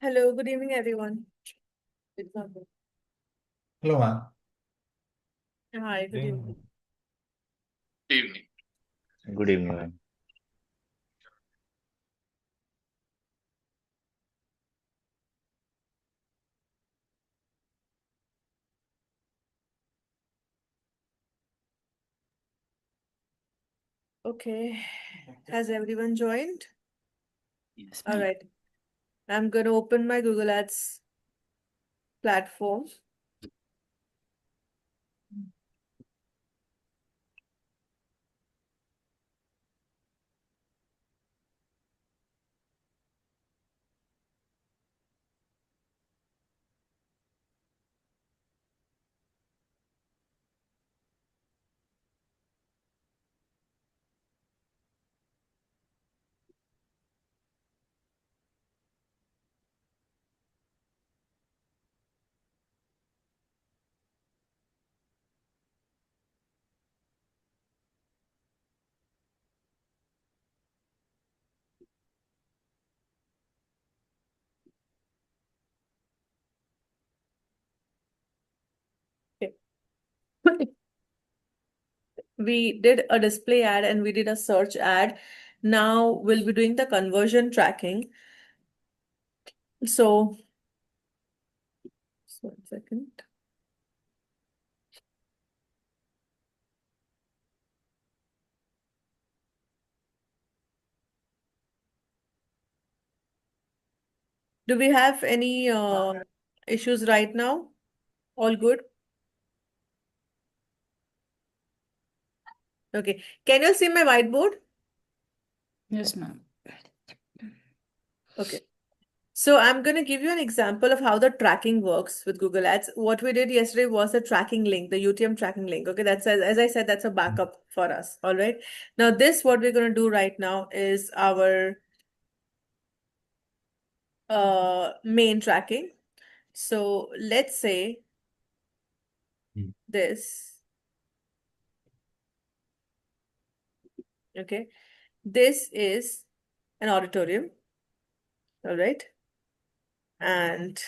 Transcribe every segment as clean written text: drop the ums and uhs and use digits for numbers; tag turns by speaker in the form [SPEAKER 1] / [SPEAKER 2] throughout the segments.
[SPEAKER 1] Hello, good evening, everyone.
[SPEAKER 2] Hello, ma'am.
[SPEAKER 1] Hi, good evening.
[SPEAKER 3] Evening.
[SPEAKER 4] Good evening, ma'am.
[SPEAKER 1] Okay, has everyone joined?
[SPEAKER 3] Yes,
[SPEAKER 1] All right, I'm going to open my Google Ads platform. Okay. We did a display ad and we did a search ad. Now we'll be doing the conversion tracking. So, just 1 second. Do we have any issues right now? All good? Okay. Can you see my whiteboard?
[SPEAKER 3] Yes, ma'am.
[SPEAKER 1] Okay. So I'm going to give you an example of how the tracking works with Google Ads. What we did yesterday was the tracking link, the UTM tracking link. Okay, that's as I said, that's a backup for us. All right. Now this, what we're going to do right now is our main tracking. So let's say this. Okay, this is an auditorium. All right, and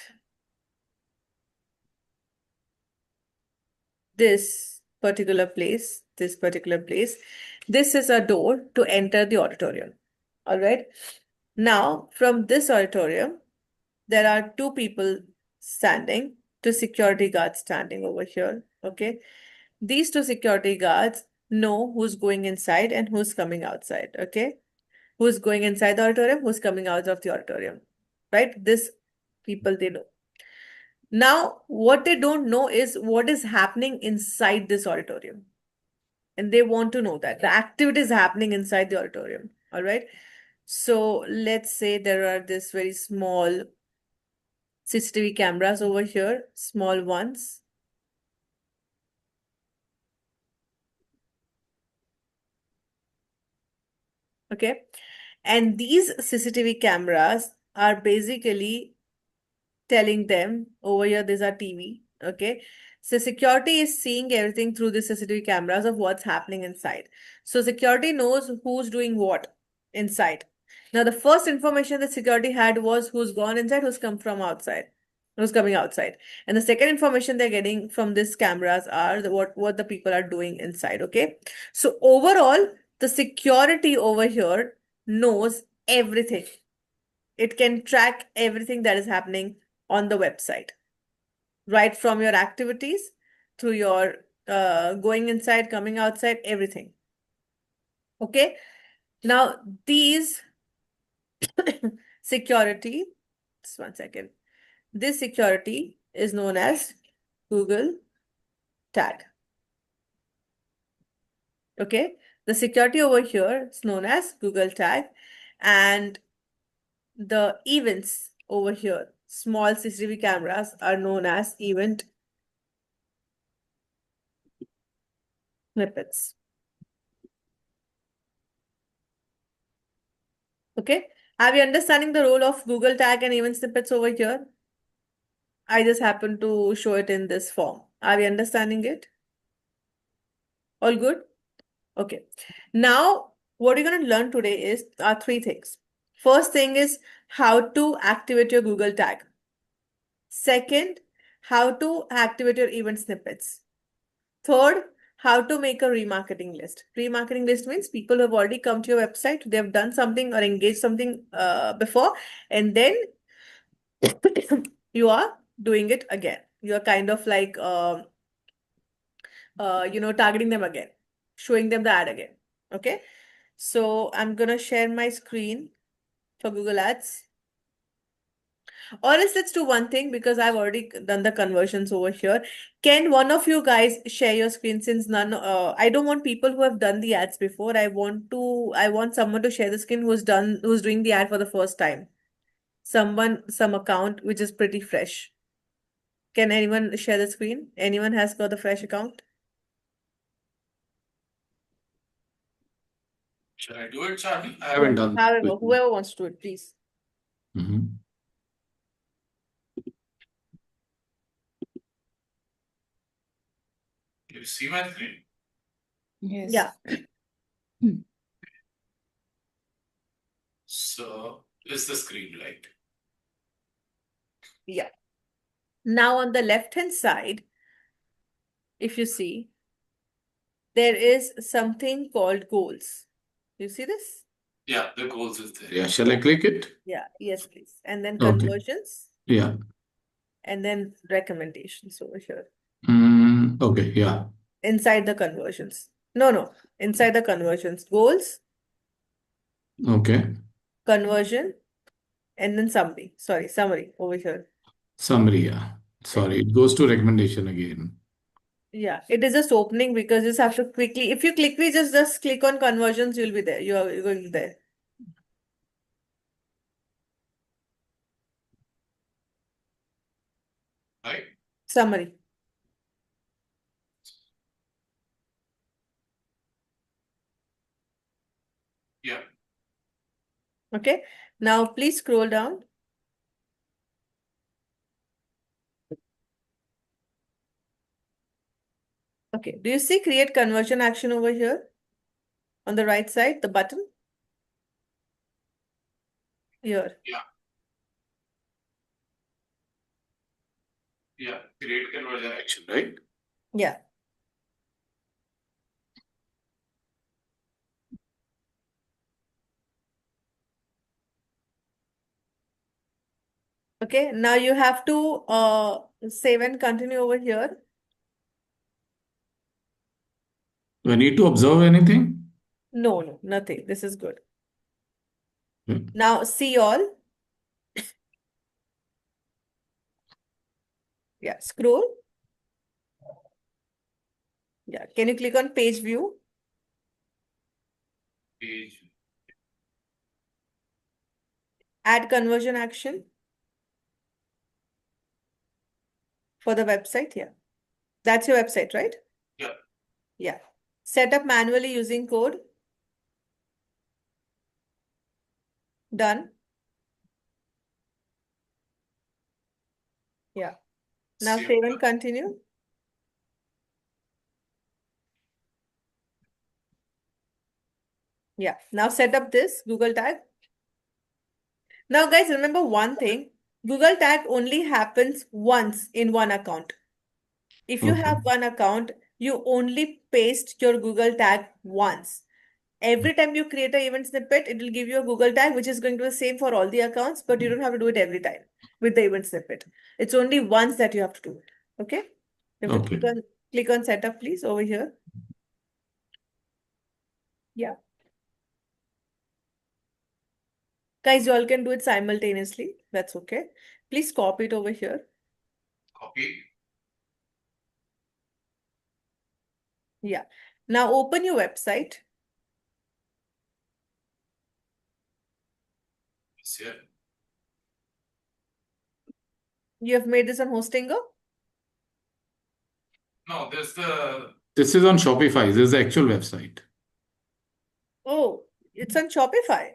[SPEAKER 1] this particular place, this is a door to enter the auditorium. All right. Now, from this auditorium, there are two people standing, two security guards standing over here. Okay. These two security guards know who's going inside and who's coming outside. Okay. Who's going inside the auditorium, who's coming out of the auditorium. Right? This people they know. Now, what they don't know is what is happening inside this auditorium. And they want to know that the activity is happening inside the auditorium. All right. So let's say there are this very small CCTV cameras over here, small ones. Okay. And these CCTV cameras are basically telling them over here, there's a TV. Okay. So security is seeing everything through the CCTV cameras of what's happening inside. So security knows who's doing what inside. Now, the first information that security had was who's gone inside, who's come from outside, who's coming outside. And the second information they're getting from these cameras are what the people are doing inside. Okay. So overall, the security over here knows everything. It can track everything that is happening on the website, right from your activities to your going inside, coming outside, everything. Okay. Now, these security, just 1 second. This security is known as Google Tag. Okay. The security over here is known as Google Tag. And the events over here, small CCTV cameras, are known as event snippets. Okay. Are we understanding the role of Google Tag and event snippets over here? I just happen to show it in this form. Are we understanding it? All good? Okay. Now, what you're going to learn today is three things. First thing is how to activate your Google tag. Second, how to activate your event snippets. Third, how to make a remarketing list. Remarketing list means people who have already come to your website, they have done something or engaged something before, and then you are doing it again. You are kind of like targeting them again, showing them the ad again. Okay. So I'm gonna share my screen for Google Ads. Or else let's do one thing because I've already done the conversions over here. Can one of you guys share your screen since I don't want people who have done the ads before. I want someone to share the screen who's doing the ad for the first time. Some account which is pretty fresh. Can anyone share the screen? Anyone has got the fresh account?
[SPEAKER 3] Should I do it, Charlie? I haven't done that
[SPEAKER 1] However,
[SPEAKER 3] with me.
[SPEAKER 1] whoever wants to do it, please.
[SPEAKER 3] Mhm. Can you see my screen?
[SPEAKER 2] Yes.
[SPEAKER 1] Yeah.
[SPEAKER 3] So, is the screen right?
[SPEAKER 1] Yeah. Now on the left-hand side, if you see, there is something called goals. You see this?
[SPEAKER 3] Yeah, the goals is there. Yeah, shall I click it?
[SPEAKER 1] Yeah, yes, please. And then
[SPEAKER 3] Okay.
[SPEAKER 1] conversions,
[SPEAKER 3] Yeah.
[SPEAKER 1] and then recommendations over here.
[SPEAKER 3] Okay, yeah.
[SPEAKER 1] Inside the conversions. No. Inside the conversions. Goals,
[SPEAKER 3] Okay.
[SPEAKER 1] conversion, and then summary. Sorry, summary over here.
[SPEAKER 3] Summary, yeah. Sorry, it goes to recommendation again.
[SPEAKER 1] Yeah, it is just opening because you just have to quickly, if you quickly just click on conversions, you'll be there. You're going to be there.
[SPEAKER 3] Right?
[SPEAKER 1] Summary.
[SPEAKER 3] Yeah.
[SPEAKER 1] Okay. Now please scroll down. Okay. Do you see create conversion action over here? On the right side, the button? Here.
[SPEAKER 3] Yeah. Yeah. Create conversion action, right?
[SPEAKER 1] Yeah. Okay. Now you have to save and continue over here.
[SPEAKER 3] Do I need to observe anything?
[SPEAKER 1] No, nothing. This is good.
[SPEAKER 3] Yeah.
[SPEAKER 1] Now see all. Yeah. Scroll. Yeah. Can you click on page view?
[SPEAKER 3] Page.
[SPEAKER 1] Add conversion action for the website. Yeah. That's your website, right?
[SPEAKER 3] Yeah.
[SPEAKER 1] Yeah. Set up manually using code. Done. Yeah. Now
[SPEAKER 3] Save.
[SPEAKER 1] save and continue. Yeah. Now set up this Google tag. Now, guys, remember one thing. Google tag only happens once in one account. If you
[SPEAKER 3] Okay.
[SPEAKER 1] have one account, you only paste your Google tag once. Every time you create an event snippet, it will give you a Google tag, which is going to be the same for all the accounts, but you don't have to do it every time with the event snippet. It's only once that you have to do it. Okay? You have to
[SPEAKER 3] Okay.
[SPEAKER 1] click on setup, please, over here. Yeah. Guys, you all can do it simultaneously. That's okay. Please copy it over here.
[SPEAKER 3] Copy.
[SPEAKER 1] Yeah. Now open your website.
[SPEAKER 3] Yes, yeah.
[SPEAKER 1] You have made this on Hostinger?
[SPEAKER 3] No, this is on Shopify. This is the actual website.
[SPEAKER 1] Oh, it's on Shopify.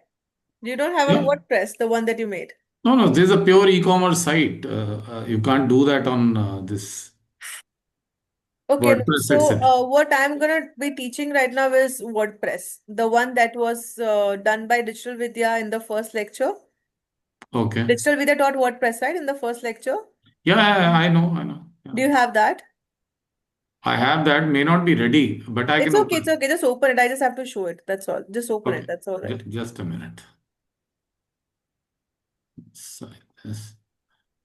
[SPEAKER 1] You don't have
[SPEAKER 3] Yeah.
[SPEAKER 1] on WordPress, the one that you made.
[SPEAKER 3] No, this is a pure e-commerce site. You can't do that on this.
[SPEAKER 1] Okay, no.
[SPEAKER 3] WordPress,
[SPEAKER 1] So
[SPEAKER 3] etc.
[SPEAKER 1] what I'm gonna be teaching right now is WordPress, the one that was done by Digital Vidya in the first lecture.
[SPEAKER 3] Okay.
[SPEAKER 1] Digital Vidya taught WordPress, right, in the first lecture.
[SPEAKER 3] Yeah, I know, I know. Yeah.
[SPEAKER 1] Do you have that?
[SPEAKER 3] I have that. May not be ready, but I
[SPEAKER 1] It's
[SPEAKER 3] can
[SPEAKER 1] okay, it's
[SPEAKER 3] open.
[SPEAKER 1] okay. Just open it. I just have to show it. That's all. Just open it.
[SPEAKER 3] Okay.
[SPEAKER 1] That's all right.
[SPEAKER 3] Just a minute. Yes.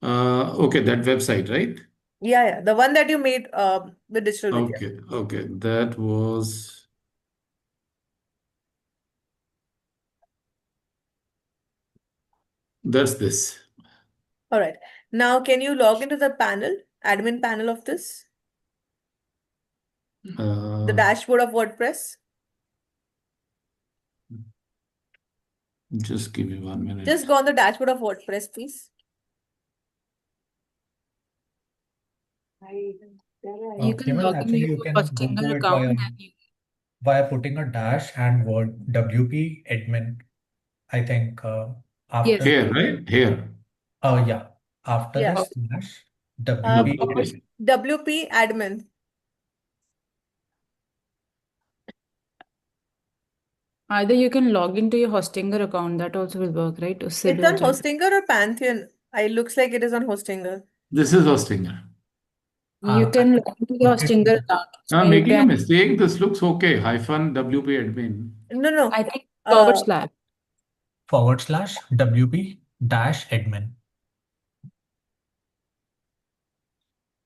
[SPEAKER 3] Okay, that website, right?
[SPEAKER 1] Yeah, yeah. The one that you made with Digital Vidya.
[SPEAKER 3] Okay, okay. That was that's this.
[SPEAKER 1] All right. Now, can you log into the panel, admin panel of this, the
[SPEAKER 3] Uh,
[SPEAKER 1] dashboard of WordPress?
[SPEAKER 3] just give me 1 minute.
[SPEAKER 1] Just go on the dashboard of WordPress, please.
[SPEAKER 2] You can
[SPEAKER 5] Kemal,
[SPEAKER 2] log in
[SPEAKER 5] actually, you
[SPEAKER 2] your
[SPEAKER 5] can
[SPEAKER 2] first
[SPEAKER 5] go to
[SPEAKER 2] single
[SPEAKER 5] it
[SPEAKER 2] account and you
[SPEAKER 5] via putting a dash and word WP admin. I think
[SPEAKER 2] yes,
[SPEAKER 5] after
[SPEAKER 3] Here, right? Here.
[SPEAKER 5] yeah, after
[SPEAKER 1] Yeah.
[SPEAKER 5] the slash
[SPEAKER 3] Okay.
[SPEAKER 5] WP
[SPEAKER 1] WP admin.
[SPEAKER 2] either you can log into your Hostinger account, that also will work, right?
[SPEAKER 1] It's
[SPEAKER 2] Sid
[SPEAKER 1] on
[SPEAKER 2] will tell.
[SPEAKER 1] Hostinger or Pantheon? It looks like it is on Hostinger.
[SPEAKER 3] This is Hostinger.
[SPEAKER 2] You can log into the Hostinger account. It's
[SPEAKER 3] I'm
[SPEAKER 2] made
[SPEAKER 3] making a
[SPEAKER 2] an,
[SPEAKER 3] mistake. This looks okay. Hyphen WP admin.
[SPEAKER 1] No.
[SPEAKER 2] I think
[SPEAKER 1] Uh,
[SPEAKER 2] //
[SPEAKER 5] / WP dash admin.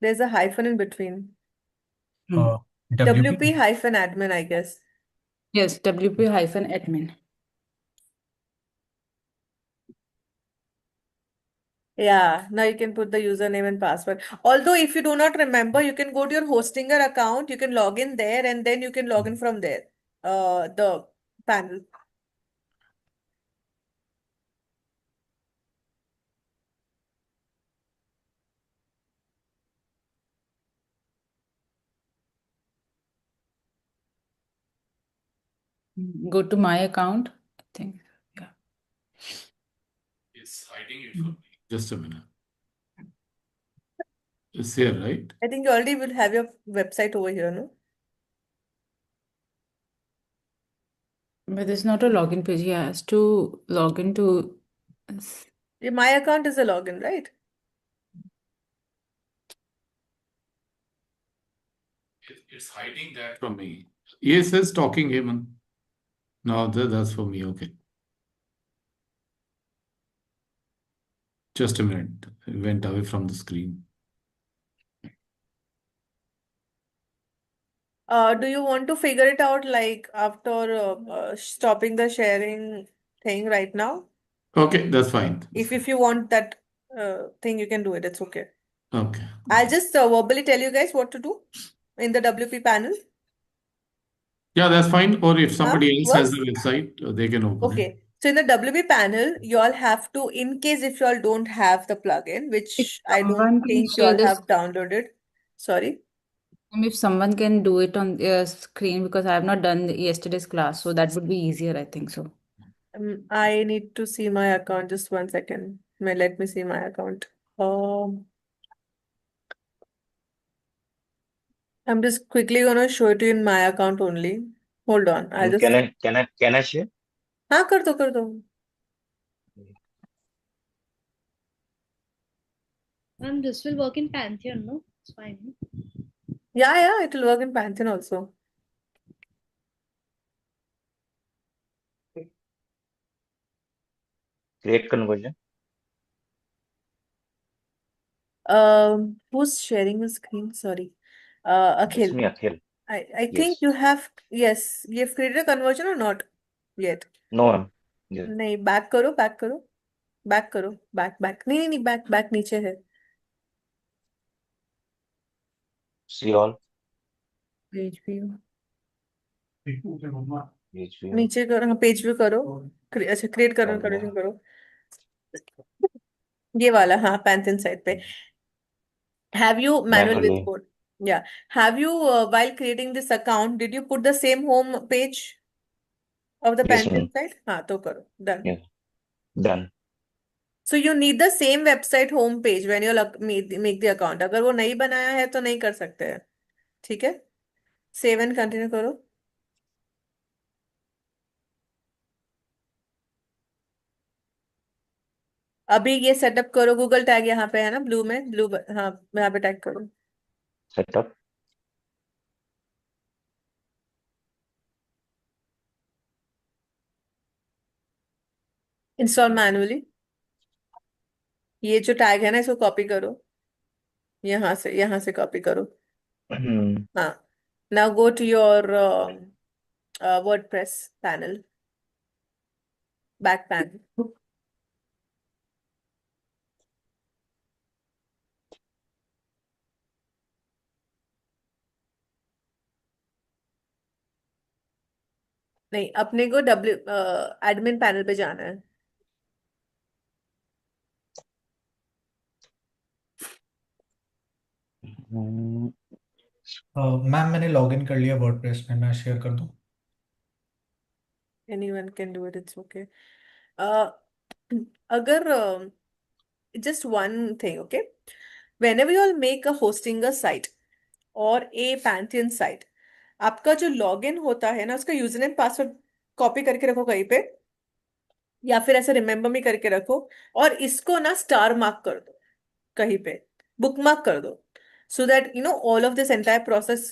[SPEAKER 1] there's a hyphen in between.
[SPEAKER 5] WP
[SPEAKER 1] WP hyphen admin, I guess.
[SPEAKER 2] Yes, WP-admin.
[SPEAKER 1] Yeah, now you can put the username and password. Although, if you do not remember, you can go to your Hostinger account, you can log in there, and then you can log in from there. The panel.
[SPEAKER 2] Go to my account, I think. Yeah.
[SPEAKER 3] It's hiding it from me. Just a minute. It's here, right?
[SPEAKER 1] I think you already will have your website over here, no?
[SPEAKER 2] But there's not a login page. He has to log into.
[SPEAKER 1] My account is a login, right?
[SPEAKER 3] It's hiding that from me. Yes, it's talking, Hemant. No, that's for me. Okay. Just a minute. It went away from the screen.
[SPEAKER 1] Do you want to figure it out like after stopping the sharing thing right now?
[SPEAKER 3] Okay, that's fine.
[SPEAKER 1] If you want that thing, you can do it. It's okay.
[SPEAKER 3] Okay.
[SPEAKER 1] I'll just verbally tell you guys what to do in the WP panel.
[SPEAKER 3] Yeah, that's fine. Or if somebody else has
[SPEAKER 1] Works?
[SPEAKER 3] the website, they can open it.
[SPEAKER 1] Okay. So in the WP panel, you all have to, in case if you all don't have the plugin,
[SPEAKER 2] If
[SPEAKER 1] which I don't
[SPEAKER 2] someone can
[SPEAKER 1] think you
[SPEAKER 2] share
[SPEAKER 1] all
[SPEAKER 2] this,
[SPEAKER 1] have downloaded. Sorry.
[SPEAKER 2] if someone can do it on their screen, because I have not done yesterday's class, so that would be easier, I think so.
[SPEAKER 1] I need to see my account. Just 1 second. Let me see my account. I'm just quickly gonna show it to you in my account only. Hold on. I'll
[SPEAKER 4] And
[SPEAKER 1] just
[SPEAKER 4] can I share?
[SPEAKER 1] हाँ कर दो
[SPEAKER 6] Ma'am, this will work in Pantheon, no? It's fine. No?
[SPEAKER 1] yeah it will work in Pantheon also.
[SPEAKER 4] Create conversion.
[SPEAKER 1] Who's sharing the screen? Sorry.
[SPEAKER 4] It's
[SPEAKER 1] Akhil.
[SPEAKER 4] me, Akhil.
[SPEAKER 1] I think
[SPEAKER 4] Yes.
[SPEAKER 1] you have, yes, you have created a conversion or not yet?
[SPEAKER 4] No, ma'am. Yes.
[SPEAKER 1] नहीं, back करो back करो back नहीं back नीचे है.
[SPEAKER 4] See all.
[SPEAKER 2] Page view.
[SPEAKER 4] Page view.
[SPEAKER 1] नीचे करो, हाँ page view करो. अच्छा क्रिएट करो
[SPEAKER 4] कर लिया।
[SPEAKER 1] करो ये वाला, हाँ पैंथियन साइड पे. Have you
[SPEAKER 4] मैं
[SPEAKER 1] manual
[SPEAKER 4] कर
[SPEAKER 1] with
[SPEAKER 4] लिया।
[SPEAKER 1] code? Yeah. Have you while creating this account, did you put the same home page of the
[SPEAKER 4] Yes,
[SPEAKER 1] Pantheon
[SPEAKER 4] ma'am.
[SPEAKER 1] site? हाँ तो करो. Done.
[SPEAKER 4] Yes. Done.
[SPEAKER 1] So you need the same website home page when you make the account. अगर वो नहीं बनाया है तो नहीं कर सकते हैं. ठीक है, सेव एंड कंटिन्यू करो। अभी ये सेटअप करो, गूगल टैग यहाँ पे है ना, ब्लू में, ब्लू, हाँ, यहाँ पे टैग करो।
[SPEAKER 4] सेटअप।
[SPEAKER 1] इंस्टॉल मैनुअली, ये जो टैग है ना इसको कॉपी करो, यहाँ से कॉपी करो। हाँ, now go to your WordPress panel, back panel. नहीं, अपने को एडमिन पैनल पे जाना है।
[SPEAKER 5] मैम मैंने लॉगिन कर लिया वर्डप्रेस में, मैं शेयर कर दूं?
[SPEAKER 1] Anyone can do it, it's okay. अगर just one thing, okay? Whenever you all make a hosting a site or a Pantheon site, आपका जो लॉगिन होता है ना, उसका यूजर नेम पासवर्ड कॉपी करके रखो कहीं पे, या फिर ऐसे रिमेम्बर में करके रखो, और इसको ना स्टार मार्क कर दो कहीं पे, बुक मार्क कर दो, so that you know all of this entire process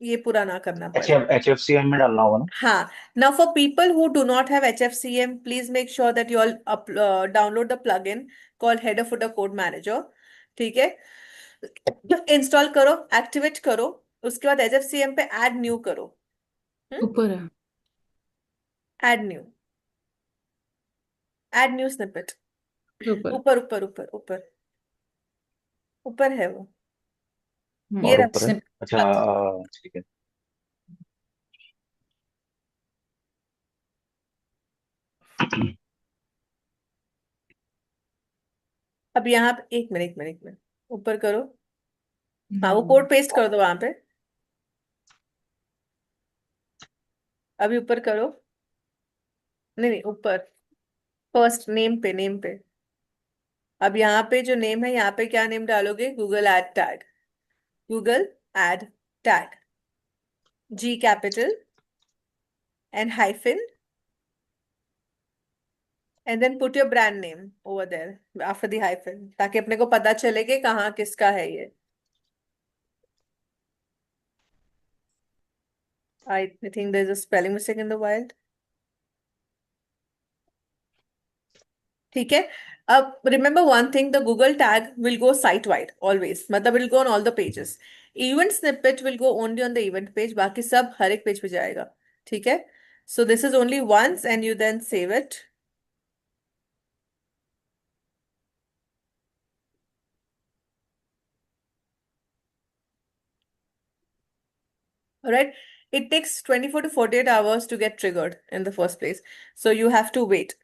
[SPEAKER 1] ये पूरा ना करना पड़े।
[SPEAKER 4] HFCM में डालना होगा ना?
[SPEAKER 1] हाँ, now for people who do not have HFCM, please make sure that you all download the plugin called Header Footer Code Manager, ठीक है? इंस्टॉल करो, एक्टिवेट करो, उसके बाद HFCM पे ऐड न्यू करो।
[SPEAKER 2] ऊपर है।
[SPEAKER 1] Add new, add new snippet,
[SPEAKER 2] ऊपर।
[SPEAKER 1] ऊपर ऊपर ऊपर ऊपर ऊपर है वो, ये
[SPEAKER 4] और
[SPEAKER 1] रहा।
[SPEAKER 4] ऊपर है? अच्छा,
[SPEAKER 1] हाँ,
[SPEAKER 4] ठीक है।
[SPEAKER 1] अब यहाँ पे एक मिनट, एक मिनट, एक मिनट, ऊपर करो। हाँ, वो कोड पेस्ट कर दो वहां पे, अभी ऊपर करो। नहीं नहीं, ऊपर, फर्स्ट नेम पे, नेम पे। अब यहाँ पे जो नेम है, यहाँ पे क्या नेम डालोगे? Google ad tag, Google ad tag, G capital and hyphen, and then put your brand name over there after the hyphen, ताकि अपने को पता चले कि कहाँ किसका है ये। I think there's a spelling mistake in the wild. ठीक है, अब remember one thing, the Google tag will go site wide always, मतलब it will go on all the pages. Event snippet will go only on the event page, बाकी सब हर एक page पे जाएगा, ठीक है? So this is only once and you then save it. All right, it takes 24 to 48 hours to get triggered in the first place, so you have to wait.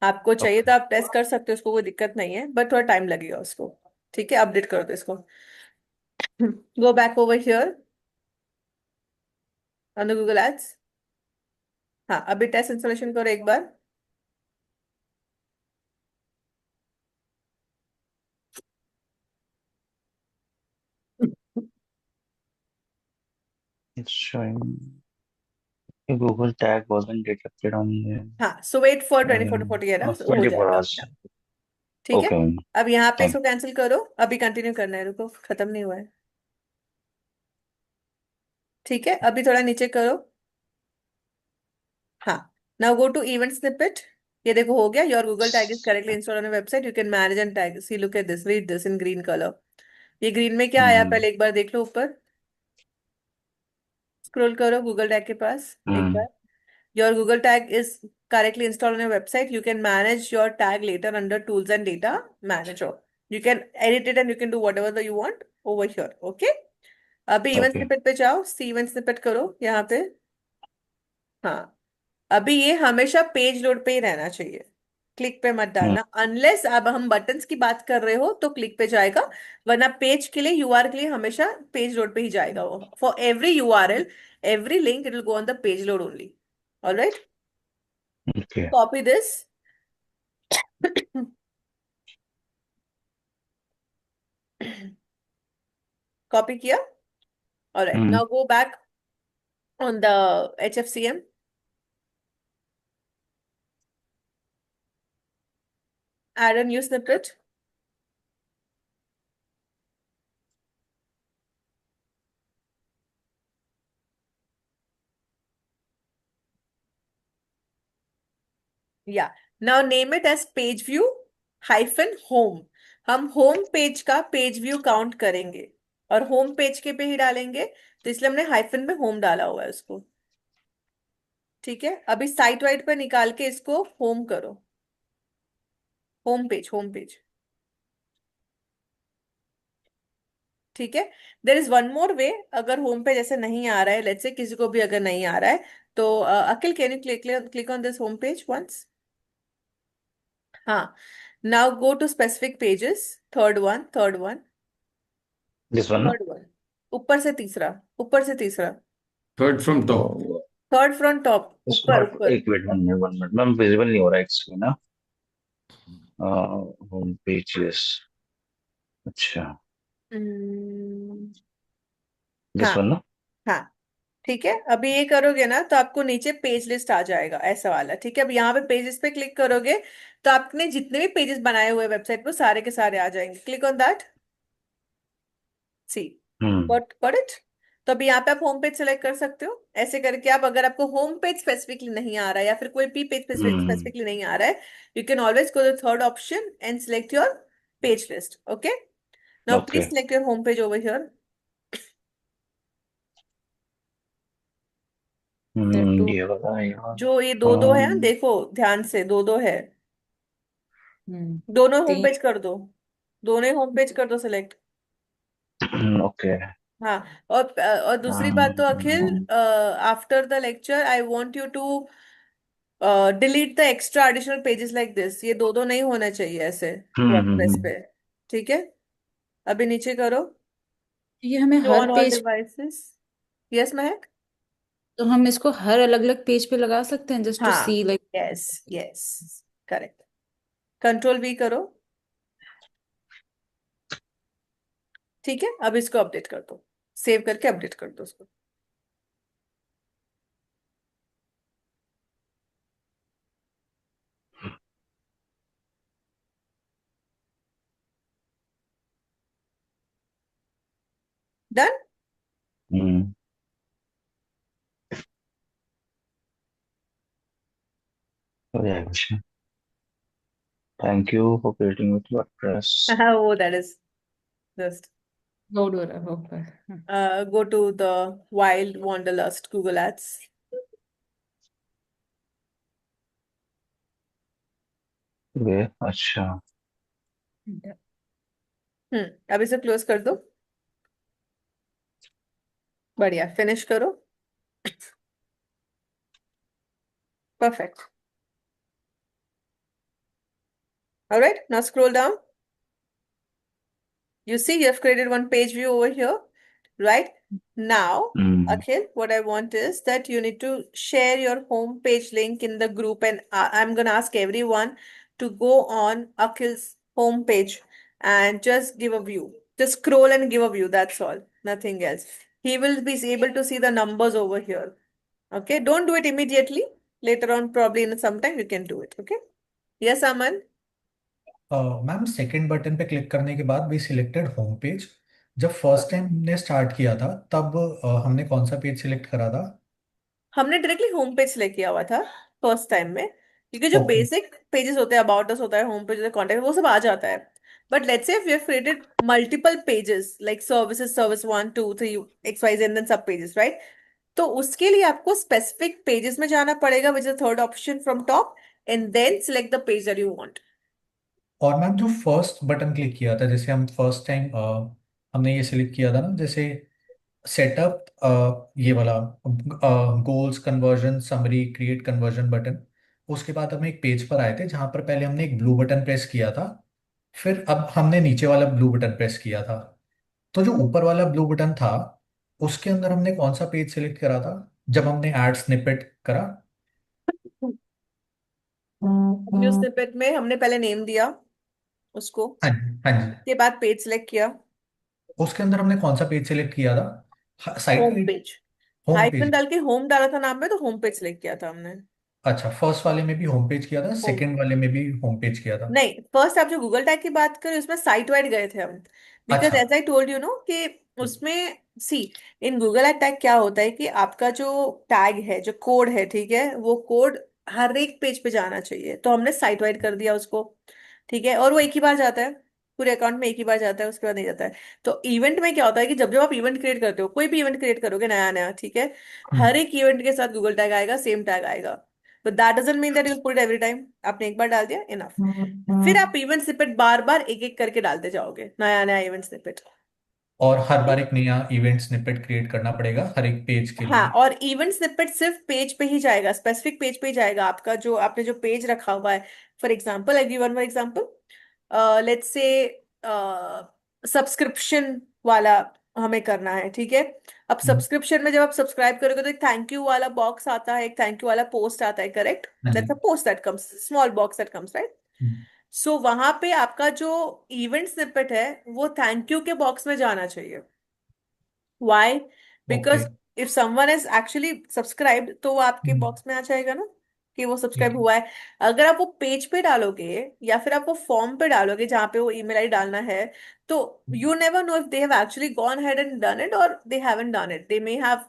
[SPEAKER 1] आपको चाहिए तो
[SPEAKER 4] ओके।
[SPEAKER 1] आप टेस्ट कर सकते हो, उसको कोई दिक्कत नहीं है, बट थोड़ा टाइम लगेगा उसको। ठीक है, अपडेट कर दो इसको। Go back over here on the Google ads. हाँ, अभी टेस्ट इंस्टॉलेशन करो एक बार।
[SPEAKER 4] It's showing Google tag wasn't detected on the
[SPEAKER 1] हाँ, सो वेट फॉर 24 to 48 आवर्स, हो
[SPEAKER 4] 24
[SPEAKER 1] जाएगा
[SPEAKER 4] hours.
[SPEAKER 1] अपने आप। ठीक है,
[SPEAKER 4] Okay,
[SPEAKER 1] अब यहाँ पे
[SPEAKER 4] thank
[SPEAKER 1] इसको कैंसिल करो, अभी कंटिन्यू करना है, रुको, खत्म नहीं हुआ है। ठीक है, अभी थोड़ा नीचे करो। हाँ, now go to event snippet. ये देखो हो गया, your Google tag is correctly installed on website, you can manage and tag, see look at this, read this in green colour. ये ग्रीन में क्या आया पहले एक बार देख लो ऊपर, स्क्रॉल करो गूगल टैग के पास एक बार। Your Google tag is correctly installed on your website, you can manage your tag later under tools and data manager, you can edit it and you can do whatever that you want over here, okay? अभी event
[SPEAKER 4] Okay.
[SPEAKER 1] Snippet पे जाओ, सी event snippet करो यहाँ पे। हाँ, अभी ये हमेशा पेज लोड पे ही रहना चाहिए, क्लिक पे मत डालना, अनलेस अब हम बटन्स की बात कर रहे हो तो क्लिक पे जाएगा, वरना पेज के लिए, यूआरएल के लिए हमेशा पेज लोड पे ही जाएगा वो, for every URL, every link, it will go on the page load only. Alright,
[SPEAKER 4] Okay.
[SPEAKER 1] Copy this. Copy किया? All right,
[SPEAKER 4] Hmm.
[SPEAKER 1] now go back on the HFCM. Add a new snippet. Yeah. Now name it as page view hyphen home. हम home page का page view count करेंगे और home page के पे ही डालेंगे, तो इसलिए हमने हाइफन में होम डाला हुआ है उसको। ठीक है, अभी साइट वाइट पे निकाल के इसको होम करो। Home page, home page. ठीक है। देर इज वन मोर वे, अगर होम पेज ऐसे नहीं आ रहा है, लेट्स से किसी को भी अगर नहीं आ रहा है, तो Akhil can you click on this home page once. हाँ, now go to specific pages, third one, third one,
[SPEAKER 4] This one, no?
[SPEAKER 1] Third one, ऊपर से तीसरा, ऊपर से तीसरा,
[SPEAKER 3] Third from top.
[SPEAKER 4] Oh,
[SPEAKER 1] third from top,
[SPEAKER 4] it's
[SPEAKER 1] ऊपर
[SPEAKER 4] not.
[SPEAKER 1] ऊपर।
[SPEAKER 4] एक minute, 1 minute, 1 minute. Ma'am visible नहीं हो रहा है एक्चुअली ना। Home pages. अच्छा,
[SPEAKER 1] हम्म,
[SPEAKER 4] दिस
[SPEAKER 1] हाँ
[SPEAKER 4] वन ना।
[SPEAKER 1] हाँ। ठीक है, अभी ये करोगे ना तो आपको नीचे पेज लिस्ट आ जाएगा ऐसा वाला। ठीक है, अब यहाँ पे पेजेस पे क्लिक करोगे तो आपने जितने भी पेजेस बनाए हुए वेबसाइट पे सारे के सारे आ जाएंगे। Click on that, see,
[SPEAKER 4] hmm.
[SPEAKER 1] Got it. तो अभी यहाँ पे आप होम पेज सेलेक्ट कर सकते हो ऐसे करके। आप अगर आपको होम पेज स्पेसिफिकली नहीं आ रहा है या फिर कोई भी पेज
[SPEAKER 4] हम्म।
[SPEAKER 1] स्पेसिफिकली नहीं आ रहा है, you can always go the third option and select your page list. Okay, now
[SPEAKER 4] okay.
[SPEAKER 1] Please select your home page over here.
[SPEAKER 2] There are two.
[SPEAKER 4] ये वाला यार।
[SPEAKER 1] जो ये दो दो है ना, देखो ध्यान से, दो दो है,
[SPEAKER 2] Hmm.
[SPEAKER 1] दोनों होम
[SPEAKER 2] तीन.
[SPEAKER 1] पेज कर दो, दोनों ही होम पेज कर दो सिलेक्ट।
[SPEAKER 4] ओके।
[SPEAKER 1] हाँ, और दूसरी बात तो Akhil, after the lecture I want you to delete the extra additional pages like this. ये दो दो नहीं होना चाहिए ऐसे वर्डप्रेस पे। ठीक है, अभी नीचे करो,
[SPEAKER 2] ये हमें
[SPEAKER 1] show
[SPEAKER 2] her
[SPEAKER 1] on all
[SPEAKER 2] page,
[SPEAKER 1] devices. Yes महक।
[SPEAKER 2] तो हम इसको हर अलग अलग पेज पे लगा सकते हैं जस्ट टू
[SPEAKER 1] हाँ,
[SPEAKER 2] see like.
[SPEAKER 1] Yes yes, correct. Control V करो। ठीक है, अब इसको अपडेट कर दो, सेव करके अपडेट कर दो उसको। डन।
[SPEAKER 4] हो जाएगा। Thank you for creating with WordPress.
[SPEAKER 1] वो दैट इज जस्ट
[SPEAKER 2] लोड हो रहा है होगा.
[SPEAKER 1] go to the Wild Wanderlust Google Ads.
[SPEAKER 4] वे अच्छा।
[SPEAKER 1] अब इसे क्लोज कर दो। बढ़िया, फिनिश करो। Perfect. All right, now scroll down. You see, you have created one page view over here, right? Now, Akhil, what I want is that you need to share your home page link in the group, and I'm gonna ask everyone to go on Akhil's home page and just give a view. Just scroll and give a view. That's all. Nothing else. He will be able to see the numbers over here. Okay, don't do it immediately. Later on, probably in some time, you can do it. Okay. Yes, Aman.
[SPEAKER 5] Ma'am second button पे click करने के बाद we selected home page. जब first time हमने start किया था तब हमने कौन सा पेज सिलेक्ट करा था?
[SPEAKER 1] हमने डायरेक्टली होम पेज सिलेक्ट किया हुआ था फर्स्ट टाइम में, क्योंकि जो
[SPEAKER 5] ओके।
[SPEAKER 1] बेसिक पेजेस होते हैं, अबाउट अस होता है, होम पेज होता है, कॉन्टेक्ट, वो सब आ जाता है। But let's say if you have created multiple pages like services, service 1 2 3 XYZ and then सब पेजेस, राइट? तो उसके लिए आपको स्पेसिफिक पेजेस में जाना पड़ेगा, which is third option from top, and then select the page that you want.
[SPEAKER 5] और ma'am जो फर्स्ट बटन क्लिक किया था, जैसे हम फर्स्ट टाइम हमने ये सिलेक्ट किया था ना, जैसे सेटअप, ये वाला goals conversion summary create conversion button. उसके बाद हम एक पेज पर आए थे जहां पर पहले हमने एक ब्लू बटन प्रेस किया था, फिर अब हमने नीचे वाला ब्लू बटन प्रेस किया था। तो जो ऊपर वाला ब्लू बटन था उसके अंदर हमने कौन सा पेज सिलेक्ट करा था जब हमने ऐड स्निपेट करा?
[SPEAKER 1] न्यू स्निपेट में हमने पहले नेम दिया उसको,
[SPEAKER 5] हाँ जी, हाँ जी।
[SPEAKER 1] के बाद पेज सिलेक्ट किया।
[SPEAKER 5] उसके अंदर हमने कौन सा पेज सिलेक्ट किया था? Site
[SPEAKER 1] home
[SPEAKER 5] wide
[SPEAKER 1] page.
[SPEAKER 5] Home
[SPEAKER 1] hyphen
[SPEAKER 5] page.
[SPEAKER 1] डाल के होम डाला था नाम पे, तो होम पेज सिलेक्ट किया था हमने।
[SPEAKER 5] अच्छा, फर्स्ट वाले में भी होम पेज किया था,
[SPEAKER 1] होम
[SPEAKER 5] सेकंड वाले में भी होम पेज किया था।
[SPEAKER 1] नहीं, फर्स्ट आप जो गूगल टैग की बात करें उसमें साइट वाइड गए थे हम। बिकॉज
[SPEAKER 5] अच्छा।
[SPEAKER 1] As I told you know कि उसमें see in Google ad tag क्या होता है कि आपका जो टैग है, जो कोड है, ठीक है, वो कोड हर एक पेज पे जाना चाहिए, तो हमने साइट वाइड कर दिया उसको। ठीक है, और वो एक ही बार जाता है, पूरे अकाउंट में एक ही बार जाता है, उसके बाद नहीं जाता है। तो इवेंट में क्या होता है कि जब जब आप इवेंट क्रिएट करते हो, कोई भी इवेंट क्रिएट करोगे नया नया, ठीक है, हर
[SPEAKER 5] हम्म।
[SPEAKER 1] एक इवेंट के साथ गूगल टैग आएगा, सेम टैग आएगा। But that doesn't mean that you put it every time. आपने एक बार डाल दिया, इनफ। फिर आप इवेंट स्निपेट बार बार एक एक करके डालते जाओगे, नया नया इवेंट स्निपेट।
[SPEAKER 5] और हर बार एक नया इवेंट स्निपेट क्रिएट करना पड़ेगा हर एक पेज के
[SPEAKER 1] हाँ,
[SPEAKER 5] लिए।
[SPEAKER 1] और इवेंट स्निपेट सिर्फ पेज पे ही जाएगा, स्पेसिफिक पेज पे ही जाएगा, आपका जो आपने जो पेज रखा हुआ है। For example, I give one for example, let's say subscription वाला हमें करना है, ठीक है। अब
[SPEAKER 5] हम्म।
[SPEAKER 1] सब्सक्रिप्शन में जब आप सब्सक्राइब करोगे तो एक थैंक यू वाला बॉक्स आता है, एक थैंक यू वाला पोस्ट आता है, करेक्ट।
[SPEAKER 5] हाँ जी।
[SPEAKER 1] That's a post that comes, small box that comes, right.
[SPEAKER 5] Hmm.
[SPEAKER 1] So वहां पे आपका जो इवेंट स्निपेट है वो थैंक यू के बॉक्स में जाना चाहिए। Why?
[SPEAKER 5] Okay.
[SPEAKER 1] Because if someone is actually subscribed तो वो आपके
[SPEAKER 5] हम्म।
[SPEAKER 1] बॉक्स में आ जाएगा ना कि वो
[SPEAKER 5] ठीक
[SPEAKER 1] सब्सक्राइब
[SPEAKER 5] है।
[SPEAKER 1] हुआ है। अगर आप वो पेज पे डालोगे या फिर आप वो फॉर्म पे डालोगे जहाँ पे वो ईमेल आईडी डालना है, तो you never know if they have actually gone ahead and done it or they haven't done it. They may have,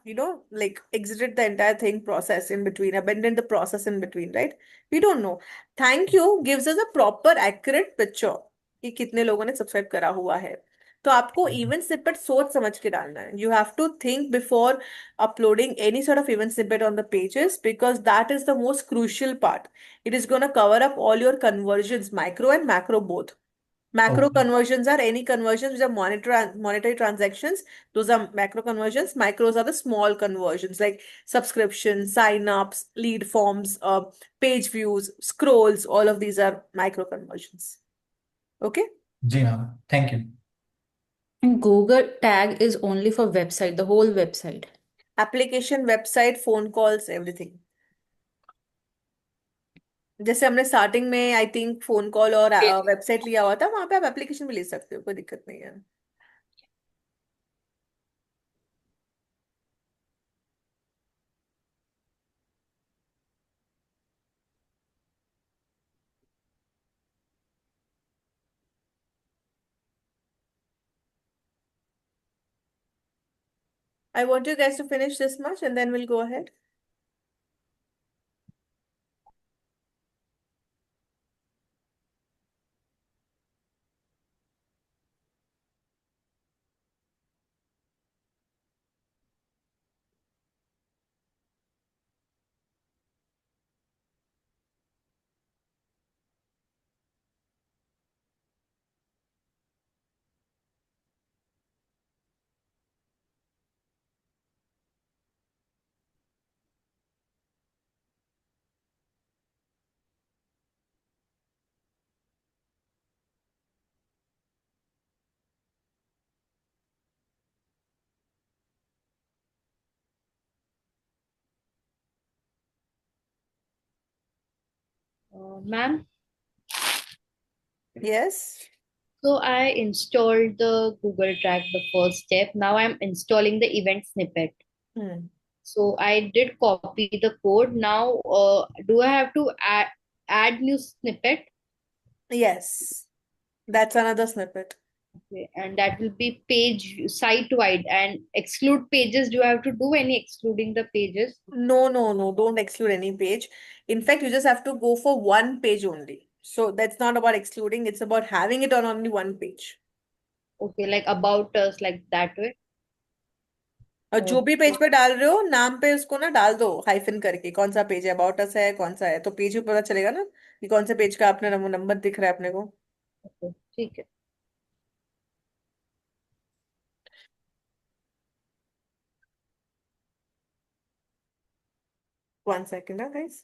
[SPEAKER 1] like exited the entire thing process in between, abandoned the process in between, right? We don't know. Thank you gives us a proper accurate picture कि कितने लोगों ने subscribe करा हुआ है। तो आपको event snippet सोच समझ के डालना है। You have to think before uploading any sort of event snippet on the pages, because that is the most crucial part. It is going to cover up all your conversions, micro and macro both. Macro
[SPEAKER 5] okay
[SPEAKER 1] conversions are any conversions which are monetary transactions. Those are macro conversions. Micros are the small conversions like subscriptions, sign-ups, lead forms, page views, scrolls. All of these are micro conversions. Okay?
[SPEAKER 5] जी ma'am, thank you.
[SPEAKER 2] And Google tag is only for website, the whole website.
[SPEAKER 1] Application, website, phone calls, everything. जैसे हमने starting में I think phone call और website लिया हुआ था, वहां पे आप एप्लीकेशन भी ले सकते हो, कोई दिक्कत नहीं है। I want you guys to finish this much and then we'll go ahead.
[SPEAKER 6] Ma'am,
[SPEAKER 1] Yes.
[SPEAKER 6] so I installed the Google Track, the first step. Now I'm installing the event snippet.
[SPEAKER 1] Hmm.
[SPEAKER 6] So I did copy the code. Now, do I have to add new snippet?
[SPEAKER 1] Yes. That's another snippet.
[SPEAKER 6] Okay, and that will be page site wide and exclude pages. Do I have to do any excluding the pages?
[SPEAKER 1] No, no, no. Don't exclude any page. In fact, you just have to go for one page only. So that's not about excluding, it's about having it on only one page.
[SPEAKER 6] Okay, like about us, like that way.
[SPEAKER 1] और जो भी
[SPEAKER 6] Okay,
[SPEAKER 1] page पे डाल रहे हो नाम पे उसको ना डाल दो हाइफन करके, कौन सा पेज है, अबाउट अस है, कौन सा है, तो पेज भी पता चलेगा ना कि कौन से पेज का अपने नंबर दिख रहा है अपने को।
[SPEAKER 6] okay, ठीक है.
[SPEAKER 1] 1 second, guys.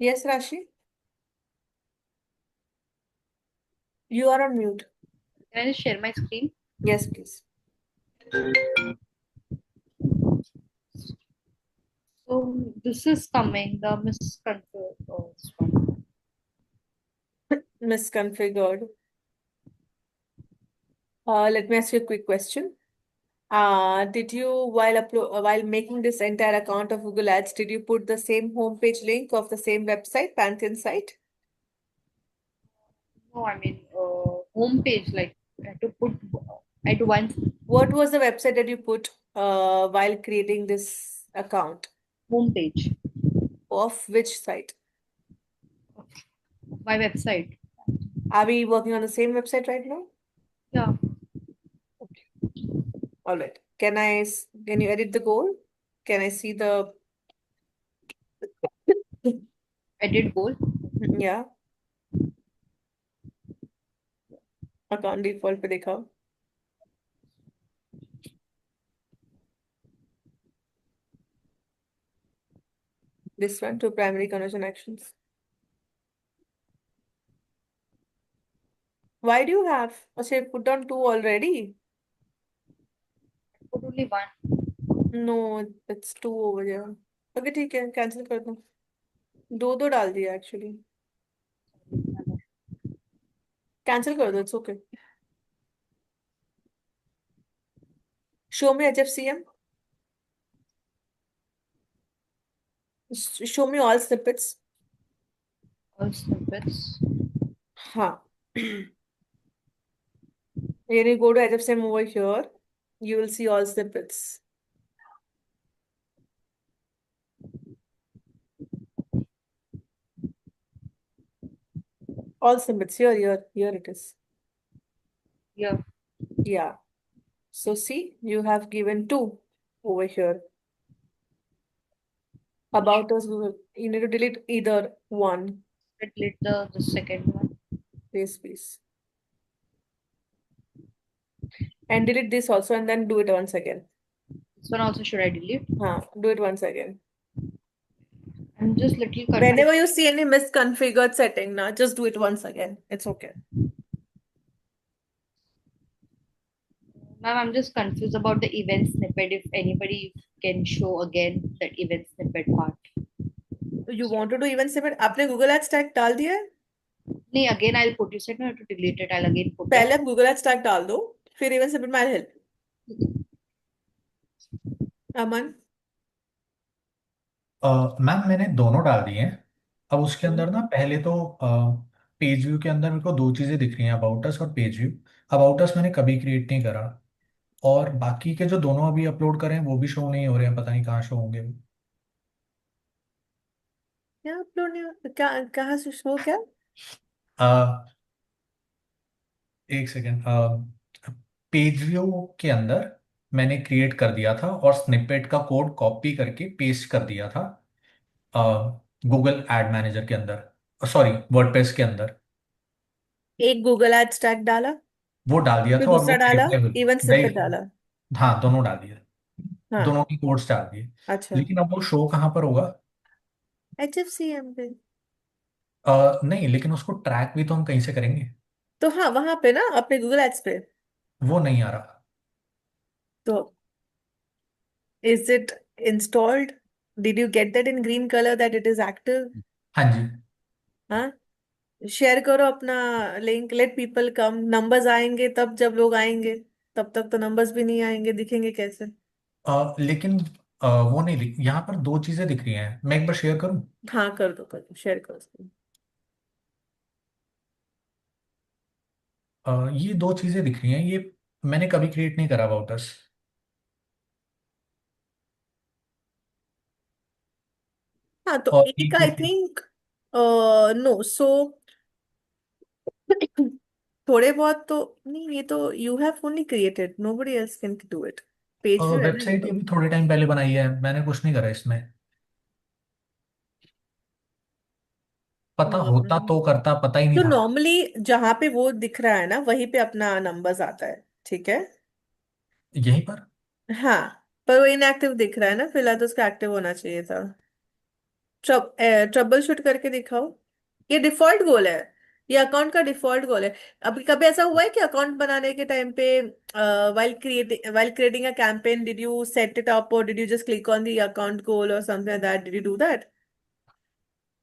[SPEAKER 1] Yes, Rashi, you are on mute.
[SPEAKER 6] Can I just share my screen?
[SPEAKER 1] Yes, please.
[SPEAKER 6] So this is coming, the misconfigured this one.
[SPEAKER 1] Misconfigured. Let me ask you a quick question. Did you, while making this entire account of Google Ads, did you put the same homepage link of the same website, Pantheon site?
[SPEAKER 6] No, I mean home page, like I had to put at once
[SPEAKER 1] What was the website that you put while creating this account?
[SPEAKER 6] home page,
[SPEAKER 1] Of which site?
[SPEAKER 6] my website.
[SPEAKER 1] Are we working on the same website right now?
[SPEAKER 6] Yeah,
[SPEAKER 1] All right. Can you edit the goal? Can I see the
[SPEAKER 6] edit goal.
[SPEAKER 1] yeah, account default पे देखा? This one, to primary conversion actions. Why do you have? Okay, put down two already.
[SPEAKER 6] Put only one.
[SPEAKER 1] No, it's two over here. Okay, ठीक है, cancel कर दो. दो डाल दिया actually. Cancel कर दो, it's okay. Show me HFCM. Show me all snippets.
[SPEAKER 6] All snippets.
[SPEAKER 1] हाँ. When you go to HFCM over here, you will see all snippets. All snippets here it is.
[SPEAKER 6] Yeah.
[SPEAKER 1] Yeah. So see, you have given two over here. About us, you need to delete either one.
[SPEAKER 6] Delete the second one.
[SPEAKER 1] Please. And delete this also and then do it once again.
[SPEAKER 6] This one also should I delete?
[SPEAKER 1] Do it once again.
[SPEAKER 6] I'm just little confused.
[SPEAKER 1] Whenever you see any misconfigured setting, now just do it once again. It's okay.
[SPEAKER 6] Ma'am, I'm just confused about the event snippet. If anybody can show again that event snippet part.
[SPEAKER 1] You want to do event snippet? आपने Google Ads tag डाल दिया है?
[SPEAKER 6] No, again I'll put. You said no, I have to delete it. I'll again put
[SPEAKER 1] पहले
[SPEAKER 6] it.
[SPEAKER 1] आप Google Ads tag डाल दो, फिर event snippet में I'll help. अमन,
[SPEAKER 5] मैम मैंने दोनों डाल दिए हैं। अब उसके अंदर ना पहले तो पेज व्यू के अंदर मेरे को दो चीज़ें दिख रही हैं, अबाउट अस और पेज व्यू। अबाउट अस मैंने कभी क्रिएट नहीं करा, और बाकी के जो दोनों अभी अपलोड करें वो भी शो नहीं हो रहे हैं, पता नहीं कहाँ शो होंगे।
[SPEAKER 1] क्या अपलोड नहीं कहाँ से शो क्या?
[SPEAKER 5] अ, एक सेकेंड। पेज व्यू के अंदर मैंने क्रिएट कर दिया था और स्निपेट का कोड कॉपी करके पेस्ट कर दिया था गूगल एड मैनेजर के अंदर, सॉरी वर्डप्रेस के अंदर।
[SPEAKER 1] एक Google Ads tag डाला,
[SPEAKER 5] वो डाल दिया
[SPEAKER 1] फिर
[SPEAKER 5] था और वो
[SPEAKER 1] दूसरा डाला, event snippet
[SPEAKER 5] वेरीफाई।
[SPEAKER 1] डाला.
[SPEAKER 5] हाँ, दोनों डाल दिए,
[SPEAKER 1] हाँ,
[SPEAKER 5] दोनों की कोड्स डाल दिए।
[SPEAKER 1] अच्छा.
[SPEAKER 5] लेकिन अब वो शो कहाँ पर होगा?
[SPEAKER 1] HFCM पे.
[SPEAKER 5] नहीं, लेकिन उसको ट्रैक भी तो हम कहीं से करेंगे।
[SPEAKER 1] तो हाँ, वहां पे ना अपने Google Ads पे.
[SPEAKER 5] वो नहीं आ रहा।
[SPEAKER 1] तो is it installed? Did you get that in green color that it is active?
[SPEAKER 5] हाँ जी।
[SPEAKER 1] हाँ, शेयर करो अपना link. Let people come. Numbers आएंगे तब जब लोग आएंगे, तब तक तो नंबर्स भी नहीं आएंगे, दिखेंगे कैसे?
[SPEAKER 5] लेकिन वो नहीं दिख, यहाँ पर दो चीजें दिख रही हैं, मैं एक बार शेयर करूँ?
[SPEAKER 1] हाँ, कर दो शेयर करो उसको.
[SPEAKER 5] ये दो चीजें दिख रही हैं, ये मैंने कभी क्रिएट नहीं करा अबाउट अस।
[SPEAKER 1] हाँ, तो
[SPEAKER 5] और
[SPEAKER 1] एक
[SPEAKER 5] एक
[SPEAKER 1] आई थिंक नो सो थोड़े बहुत तो नहीं. ये तो you have only created, nobody else can do it. Page view है ना ये
[SPEAKER 5] वेबसाइट
[SPEAKER 1] तो.
[SPEAKER 5] ये भी थोड़े टाइम पहले बनाई है, मैंने कुछ नहीं करा इसमें। पता होता
[SPEAKER 1] हम्म,
[SPEAKER 5] तो करता, पता ही नहीं
[SPEAKER 1] तो
[SPEAKER 5] था।
[SPEAKER 1] नॉर्मली जहां पे वो दिख रहा है ना, वहीं पे अपना नंबर्स आता है. ठीक है.
[SPEAKER 5] यहीं पर।
[SPEAKER 1] हाँ, पर वो इनएक्टिव दिख रहा है ना फिलहाल, तो उसका एक्टिव होना चाहिए था. ट्रबल शूट करके दिखाओ। ये डिफॉल्ट गोल है, ये अकाउंट का डिफॉल्ट गोल है। अभी कभी ऐसा हुआ है कि अकाउंट बनाने के टाइम पे while creating a campaign, did you set it up or did you just click on the account goal or something like that? Did you do that?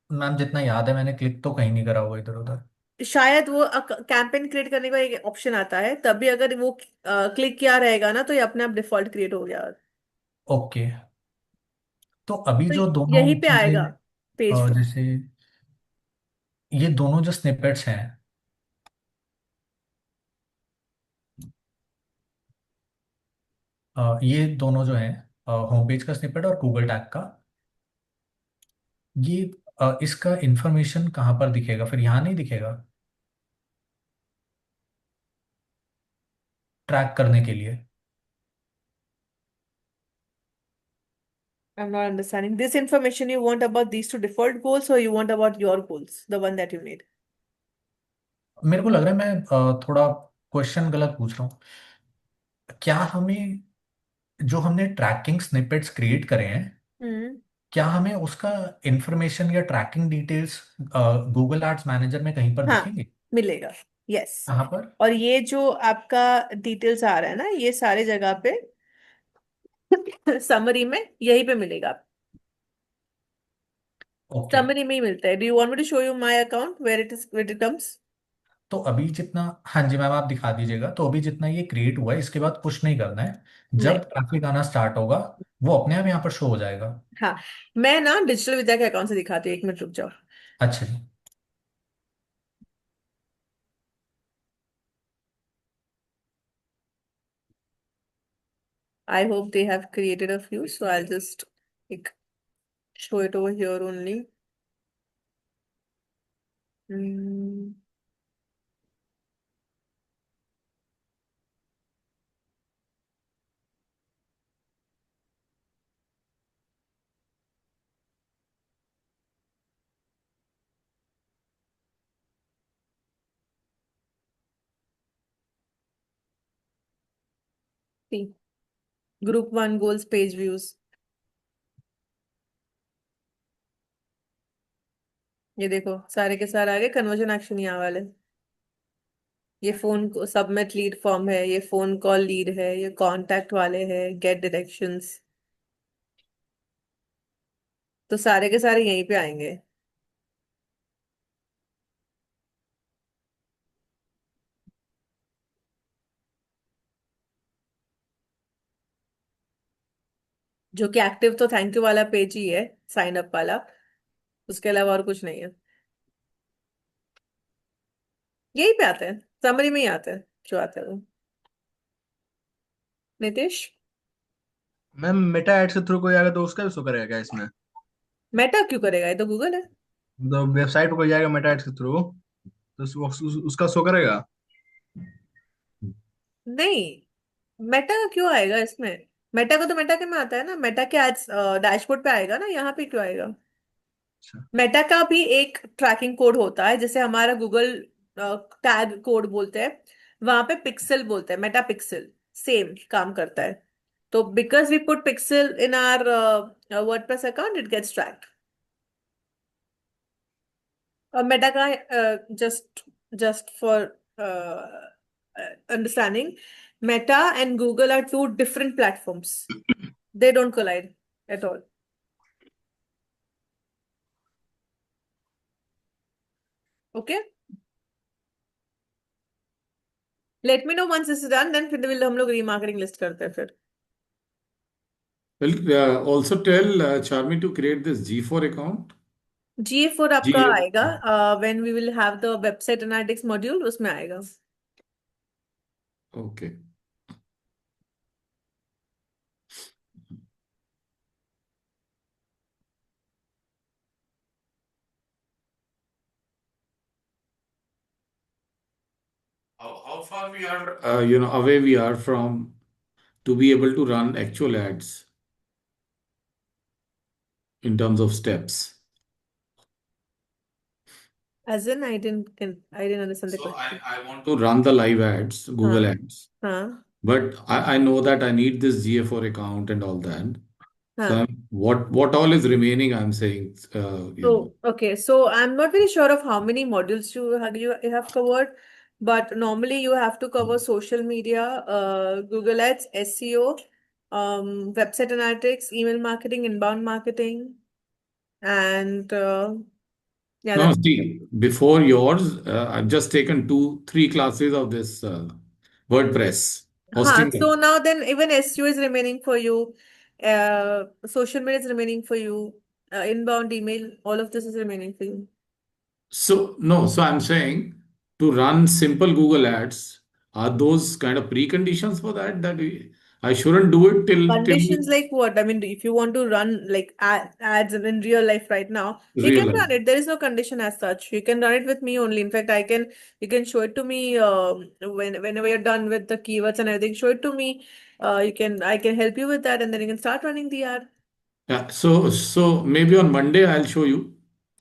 [SPEAKER 5] Ma'am जितना याद है मैंने क्लिक तो कहीं नहीं करा हुआ इधर उधर।
[SPEAKER 1] शायद वो कैंपेन क्रिएट करने का एक ऑप्शन आता है, तभी अगर वो क्लिक किया रहेगा ना तो ये अपने आप डिफॉल्ट क्रिएट हो गया।
[SPEAKER 5] ओके। तो अभी
[SPEAKER 1] तो
[SPEAKER 5] जो दोनों
[SPEAKER 1] यहीं पे आएगा
[SPEAKER 5] चीजें
[SPEAKER 1] पेज पे।
[SPEAKER 5] जैसे ये दोनों जो स्निपेट्स हैं, ये दोनों जो हैं, होम पेज का स्निपेट और गूगल टैग का, ये इसका इंफॉर्मेशन कहाँ पर दिखेगा? फिर यहाँ नहीं दिखेगा ट्रैक करने के लिए?
[SPEAKER 1] I'm not understanding. This information you want about these two default goals or you want about your goals, the one that you made?
[SPEAKER 5] मेरे को लग रहा है मैं थोड़ा क्वेश्चन गलत पूछ रहा हूँ। क्या हमें जो हमने ट्रैकिंग स्निपेट्स क्रिएट करे हैं,
[SPEAKER 1] हम्म।
[SPEAKER 5] क्या हमें उसका इंफॉर्मेशन या tracking details Google ads manager में कहीं पर
[SPEAKER 1] हाँ,
[SPEAKER 5] दिखेंगे?
[SPEAKER 1] मिलेगा। यस।
[SPEAKER 5] कहाँ पर?
[SPEAKER 1] और ये जो आपका डिटेल्स आ रहा है ना, ये सारे जगह पे समरी में यहीं पे मिलेगा।
[SPEAKER 5] ओके।
[SPEAKER 1] समरी में ही मिलता है। Do you want me to show you my account where it comes?
[SPEAKER 5] तो अभी जितना, हाँ जी मैम आप दिखा दीजिएगा। तो अभी जितना ये क्रिएट हुआ है इसके बाद कुछ नहीं करना है,
[SPEAKER 1] नहीं।
[SPEAKER 5] जब ट्रैफिक आना स्टार्ट होगा वो अपने आप यहाँ पर शो हो जाएगा।
[SPEAKER 1] हाँ, मैं ना डिजिटल विद्या के अकाउंट से दिखाती हूँ, एक मिनट रुक जाओ।
[SPEAKER 5] अच्छा जी।
[SPEAKER 1] I hope they have created a few, so I'll just like show it over here only. Mm, see, group one goals page views. ये देखो सारे के सारे आगे कन्वर्जन एक्शन यहाँ वाले। ये फोन सबमिट लीड फॉर्म है, ये फोन कॉल लीड है, ये कांटेक्ट वाले है, गेट डायरेक्शंस। तो सारे के सारे यहीं पे आएंगे। जो कि एक्टिव तो थैंक यू वाला पेज ही है, साइन अप वाला। उसके अलावा और कुछ नहीं है। यही पे आते हैं, समरी में ही आते हैं जो आते हैं वो। नितिश,
[SPEAKER 7] मैम मेटा एड्स के थ्रू कोई आएगा तो उसका भी शो करेगा क्या इसमें?
[SPEAKER 1] मेटा क्यों करेगा, ये तो गूगल है।
[SPEAKER 7] तो वेबसाइट पर कोई जाएगा मेटा एड्स के थ्रू तो उसका शो करेगा?
[SPEAKER 1] नहीं, मेटा का क्यों आएगा इसमें? मेटा का तो मेटा के में आता है ना, मेटा के एड्स डैशबोर्ड पे आएगा ना, यहाँ पे क्यों आएगा?
[SPEAKER 7] अच्छा।
[SPEAKER 1] मेटा का भी एक ट्रैकिंग कोड होता है, जैसे हमारा गूगल टैग कोड बोलते हैं, वहां पे पिक्सल बोलते हैं, मेटा पिक्सल सेम काम करता है। तो because we put pixel in our WordPress account, it gets tracked. और मेटा का just just for understanding, Meta and Google are two different platforms, they don't collide at all. Okay, let me know once this is done, then फिर will हम लोग remarketing list करते हैं फिर।
[SPEAKER 3] Well, also tell Charmi to create this G4 account.
[SPEAKER 1] GA4 आपका
[SPEAKER 3] GA.
[SPEAKER 1] आएगा when we will have the website analytics module, उसमें आएगा।
[SPEAKER 3] Okay. How far we are, away we are from to be able to run actual ads in terms of steps.
[SPEAKER 1] As in, I didn't understand the
[SPEAKER 3] So
[SPEAKER 1] question.
[SPEAKER 3] I want to run the live ads, Google
[SPEAKER 1] हाँ
[SPEAKER 3] ads,
[SPEAKER 1] हाँ
[SPEAKER 3] but I know that I need this GA4 account and all that. So
[SPEAKER 1] Huh.
[SPEAKER 3] what all is remaining, I'm saying,
[SPEAKER 1] So, okay, so I'm not very sure of how many modules you have covered, but normally you have to cover social media, Google Ads, SEO, website analytics, email marketing, inbound marketing, and yeah,
[SPEAKER 3] no,
[SPEAKER 1] that's
[SPEAKER 3] see, before yours, I've just taken 3 classes of this WordPress
[SPEAKER 1] huh.
[SPEAKER 3] hosting.
[SPEAKER 1] So now then even SEO is remaining for you, social media is remaining for you, inbound email, all of this is remaining for you.
[SPEAKER 3] So, no, so I'm saying to run simple Google ads, are those kind of preconditions for that I shouldn't do it till
[SPEAKER 1] Conditions like what? I mean, if you want to run like ads in real life right now, you
[SPEAKER 3] real
[SPEAKER 1] can
[SPEAKER 3] life?
[SPEAKER 1] run it. There is no condition as such. You can run it with me only. In fact, you can show it to me whenever you're done with the keywords and everything. Show it to me. I can help you with that, and then you can start running the ad.
[SPEAKER 3] Yeah, so maybe on Monday I'll show you.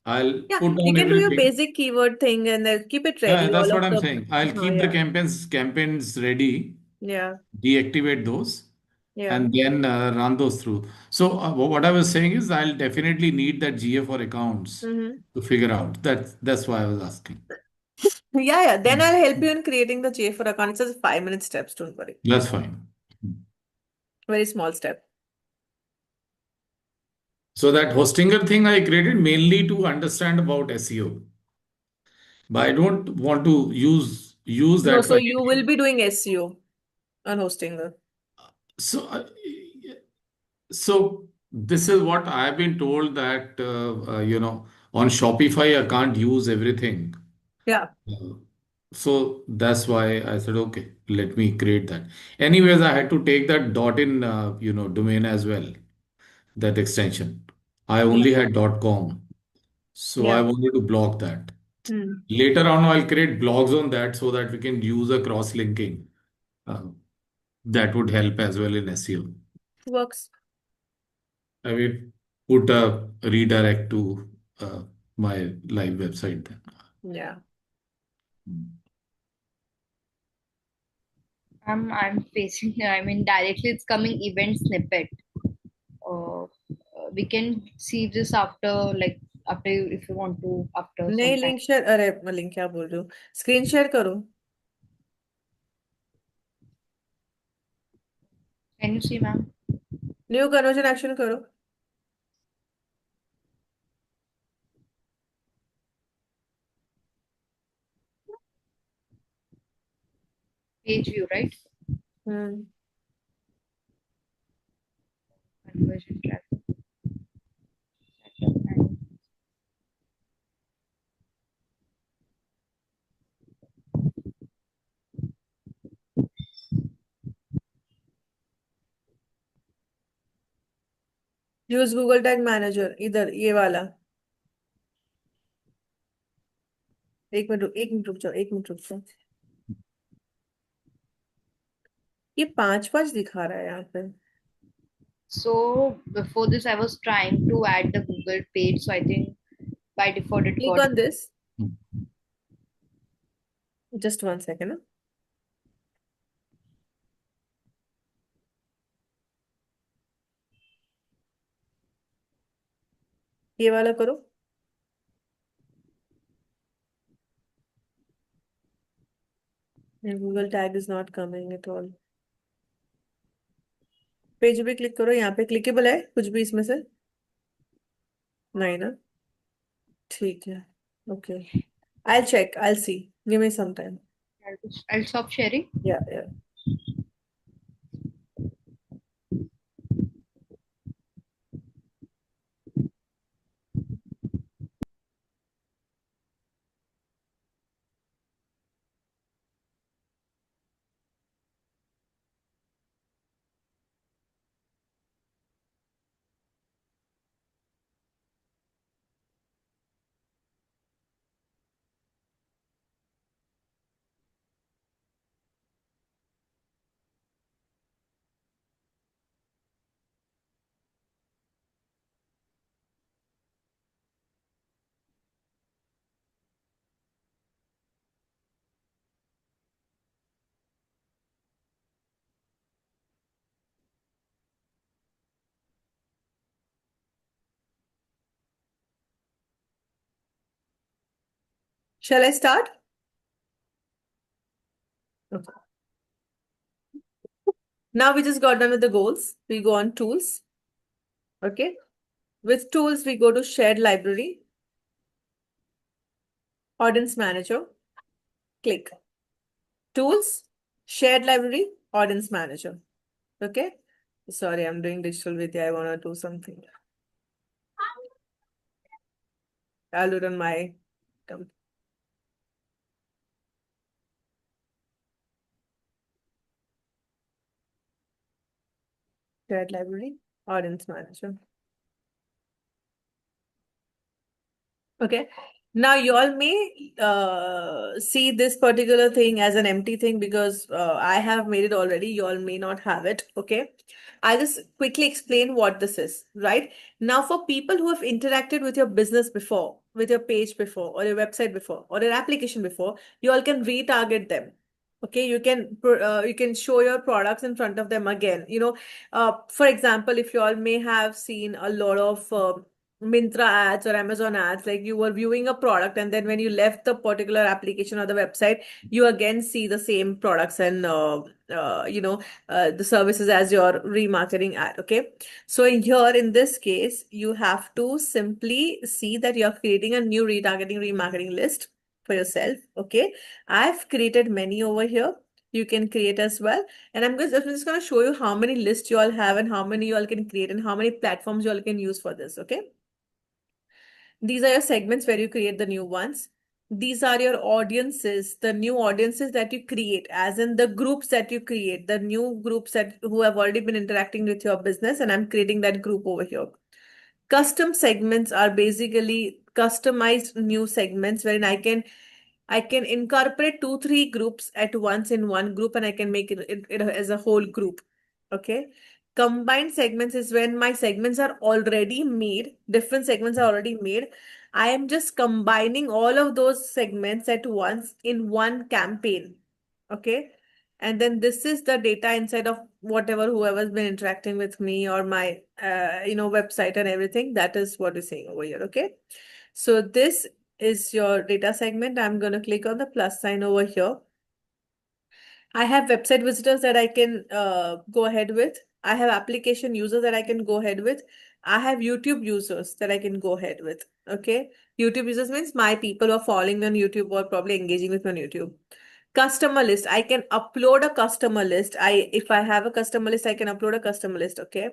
[SPEAKER 3] I'll
[SPEAKER 1] Yeah,
[SPEAKER 3] put
[SPEAKER 1] you
[SPEAKER 3] down
[SPEAKER 1] can do your
[SPEAKER 3] everything.
[SPEAKER 1] basic keyword thing and then keep it
[SPEAKER 3] Yeah,
[SPEAKER 1] ready.
[SPEAKER 3] that's
[SPEAKER 1] All
[SPEAKER 3] what
[SPEAKER 1] of
[SPEAKER 3] I'm
[SPEAKER 1] the,
[SPEAKER 3] saying. I'll keep the
[SPEAKER 1] yeah,
[SPEAKER 3] campaigns ready,
[SPEAKER 1] yeah,
[SPEAKER 3] deactivate those,
[SPEAKER 1] yeah.
[SPEAKER 3] and then run those through. So what I was saying is I'll definitely need that GA for accounts
[SPEAKER 1] Mm-hmm.
[SPEAKER 3] to figure out. That's why I was asking.
[SPEAKER 1] Yeah, yeah. Then I'll help you in creating the J for account. It's just 5 minute steps. Don't worry.
[SPEAKER 3] That's fine.
[SPEAKER 1] Very small step.
[SPEAKER 3] So that Hostinger thing I created mainly to understand about SEO, but I don't want to use
[SPEAKER 1] No,
[SPEAKER 3] that
[SPEAKER 1] so
[SPEAKER 3] for
[SPEAKER 1] you will
[SPEAKER 3] anything.
[SPEAKER 1] be doing SEO on Hostinger.
[SPEAKER 3] So so this is what I've been told that on Shopify I can't use everything.
[SPEAKER 1] Yeah.
[SPEAKER 3] Uh, So that's why I said, okay, let me create that. Anyways, I had to take that .in domain as well, that extension. I
[SPEAKER 1] Yeah.
[SPEAKER 3] only had .com, so I
[SPEAKER 1] Yeah.
[SPEAKER 3] wanted to block that.
[SPEAKER 1] Hmm.
[SPEAKER 3] Later on, I'll create blogs on that so that we can use a cross-linking. Uh, that would help as well in SEO.
[SPEAKER 1] Works.
[SPEAKER 3] I will put a redirect to my live website then.
[SPEAKER 1] Yeah.
[SPEAKER 6] I'm facing. I mean, directly it's coming event snippet. We can see this after, like, after if you want to, after
[SPEAKER 1] नहीं
[SPEAKER 6] some time.
[SPEAKER 1] Link share अरे मैं link क्या बोल रही हूँ screen share करो
[SPEAKER 6] Can you see, ma'am?
[SPEAKER 1] New conversion action करो
[SPEAKER 6] Page view, right?
[SPEAKER 1] Hmm
[SPEAKER 6] Conversion traffic. Setup and
[SPEAKER 1] use Google tag manager इधर ये वाला एक मिनट रुक जाओ एक मिनट रुक जाओ ये 5 5 दिखा रहा है यहाँ पे
[SPEAKER 6] so before this, I was trying to add the Google page. So I think by default it
[SPEAKER 1] click
[SPEAKER 6] got.
[SPEAKER 1] On this just 1 second ये वाला करो Google tag is not coming at all page पे click करो यहाँ पे clickable है कुछ भी इसमें से नहीं ना ठीक है okay I check I see give me some time
[SPEAKER 6] I'll stop sharing.
[SPEAKER 1] या Shall I start? Okay. Now we just got done with the goals. We go on tools. Okay. With tools, we go to shared library, audience manager, click. Tools, shared library, audience manager. Okay. Sorry, I'm doing digital Vidya. I want to do something. I'll do it on my computer. Shared library, audience manager. Okay. Now you all may see this particular thing as an empty thing because I have made it already. You all may not have it. Okay. I'll just quickly explain what this is, right? Now, for people who have interacted with your business before, with your page before, or your website before, or your application before, you all can retarget them. Okay, you can show your products in front of them again. For example, if you all may have seen a lot of Myntra ads or Amazon ads, like you were viewing a product and then when you left the particular application or the website, you again see the same products and the services as your remarketing ad. Okay, so in this case, you have to simply see that you're creating a new remarketing list for yourself. Okay, I've created many over here. You can create as well. And I'm just going to show you how many lists you all have and how many you all can create and how many platforms you all can use for this. Okay. These are your segments where you create the new ones. These are your audiences, the new audiences that you create, as in the groups that you create, the new groups that who have already been interacting with your business, and I'm creating that group over here. Custom segments are basically customized new segments wherein I can incorporate 2, 3 groups at once in one group and I can make it as a whole group. Okay. Combined segments is when my segments are already made, different segments are already made. I am just combining all of those segments at once in one campaign. Okay. And then this is the data inside of whatever whoever's been interacting with me or my website and everything. That is what is saying over here. Okay. So this is your data segment. I'm going to click on the plus sign over here. I have website visitors that I can go ahead with. I have application users that I can go ahead with. I have YouTube users that I can go ahead with. Okay. YouTube users means my people who are following me on YouTube or probably engaging with me on YouTube. Customer list. I can upload a customer list. If I have a customer list, I can upload a customer list. Okay.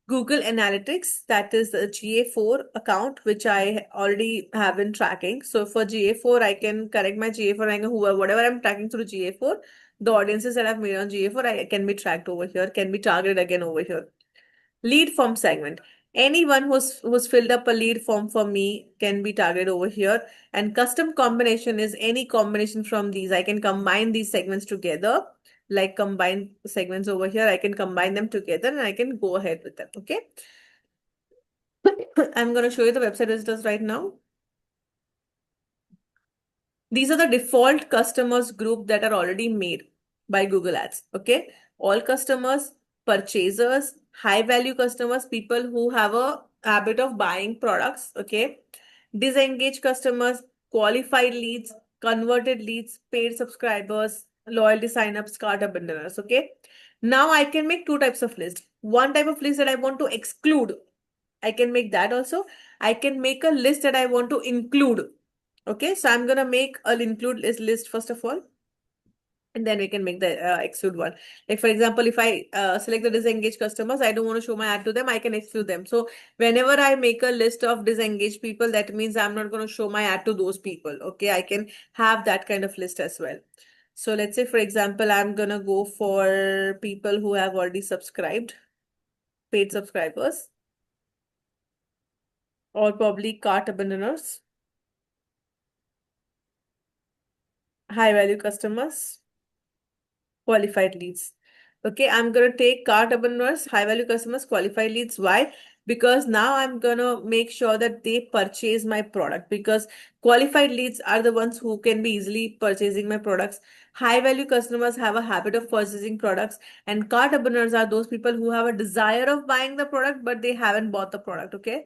[SPEAKER 1] Google Analytics, that is the GA4 account, which I already have been tracking. So for GA4, I can correct my GA4 and whatever I'm tracking through GA4, the audiences that I've made on GA4, I can be tracked over here, can be targeted again over here. Lead form segment. Anyone who's filled up a lead form for me can be targeted over here. And custom combination is any combination from these. I can combine these segments together, like combine segments over here. I can combine them together and I can go ahead with them. Okay. I'm going to show you the website visitors right now. These are the default customers group that are already made by Google Ads. Okay. All customers, purchasers, high value customers, people who have a habit of buying products. Okay. Disengaged customers, qualified leads, converted leads, paid subscribers, loyalty signups, cart abandoners. Okay. Now I can make 2 types of list. One type of list that I want to exclude, I can make that also. I can make a list that I want to include. Okay, so I'm gonna make an include list first of all, and then we can make the exclude one. Like for example, if I select the disengaged customers, I don't want to show my ad to them, I can exclude them. So whenever I make a list of disengaged people, that means I'm not going to show my ad to those people. Okay, I can have that kind of list as well. So let's say, for example, I'm gonna go for people who have already subscribed, paid subscribers, or probably cart abandoners, high value customers, qualified leads. Okay, I'm going to take cart abandoners, high value customers, qualified leads. Why? Because now I'm going to make sure that they purchase my product, because qualified leads are the ones who can be easily purchasing my products. High value customers have a habit of purchasing products, and cart abandoners are those people who have a desire of buying the product, but they haven't bought the product. Okay.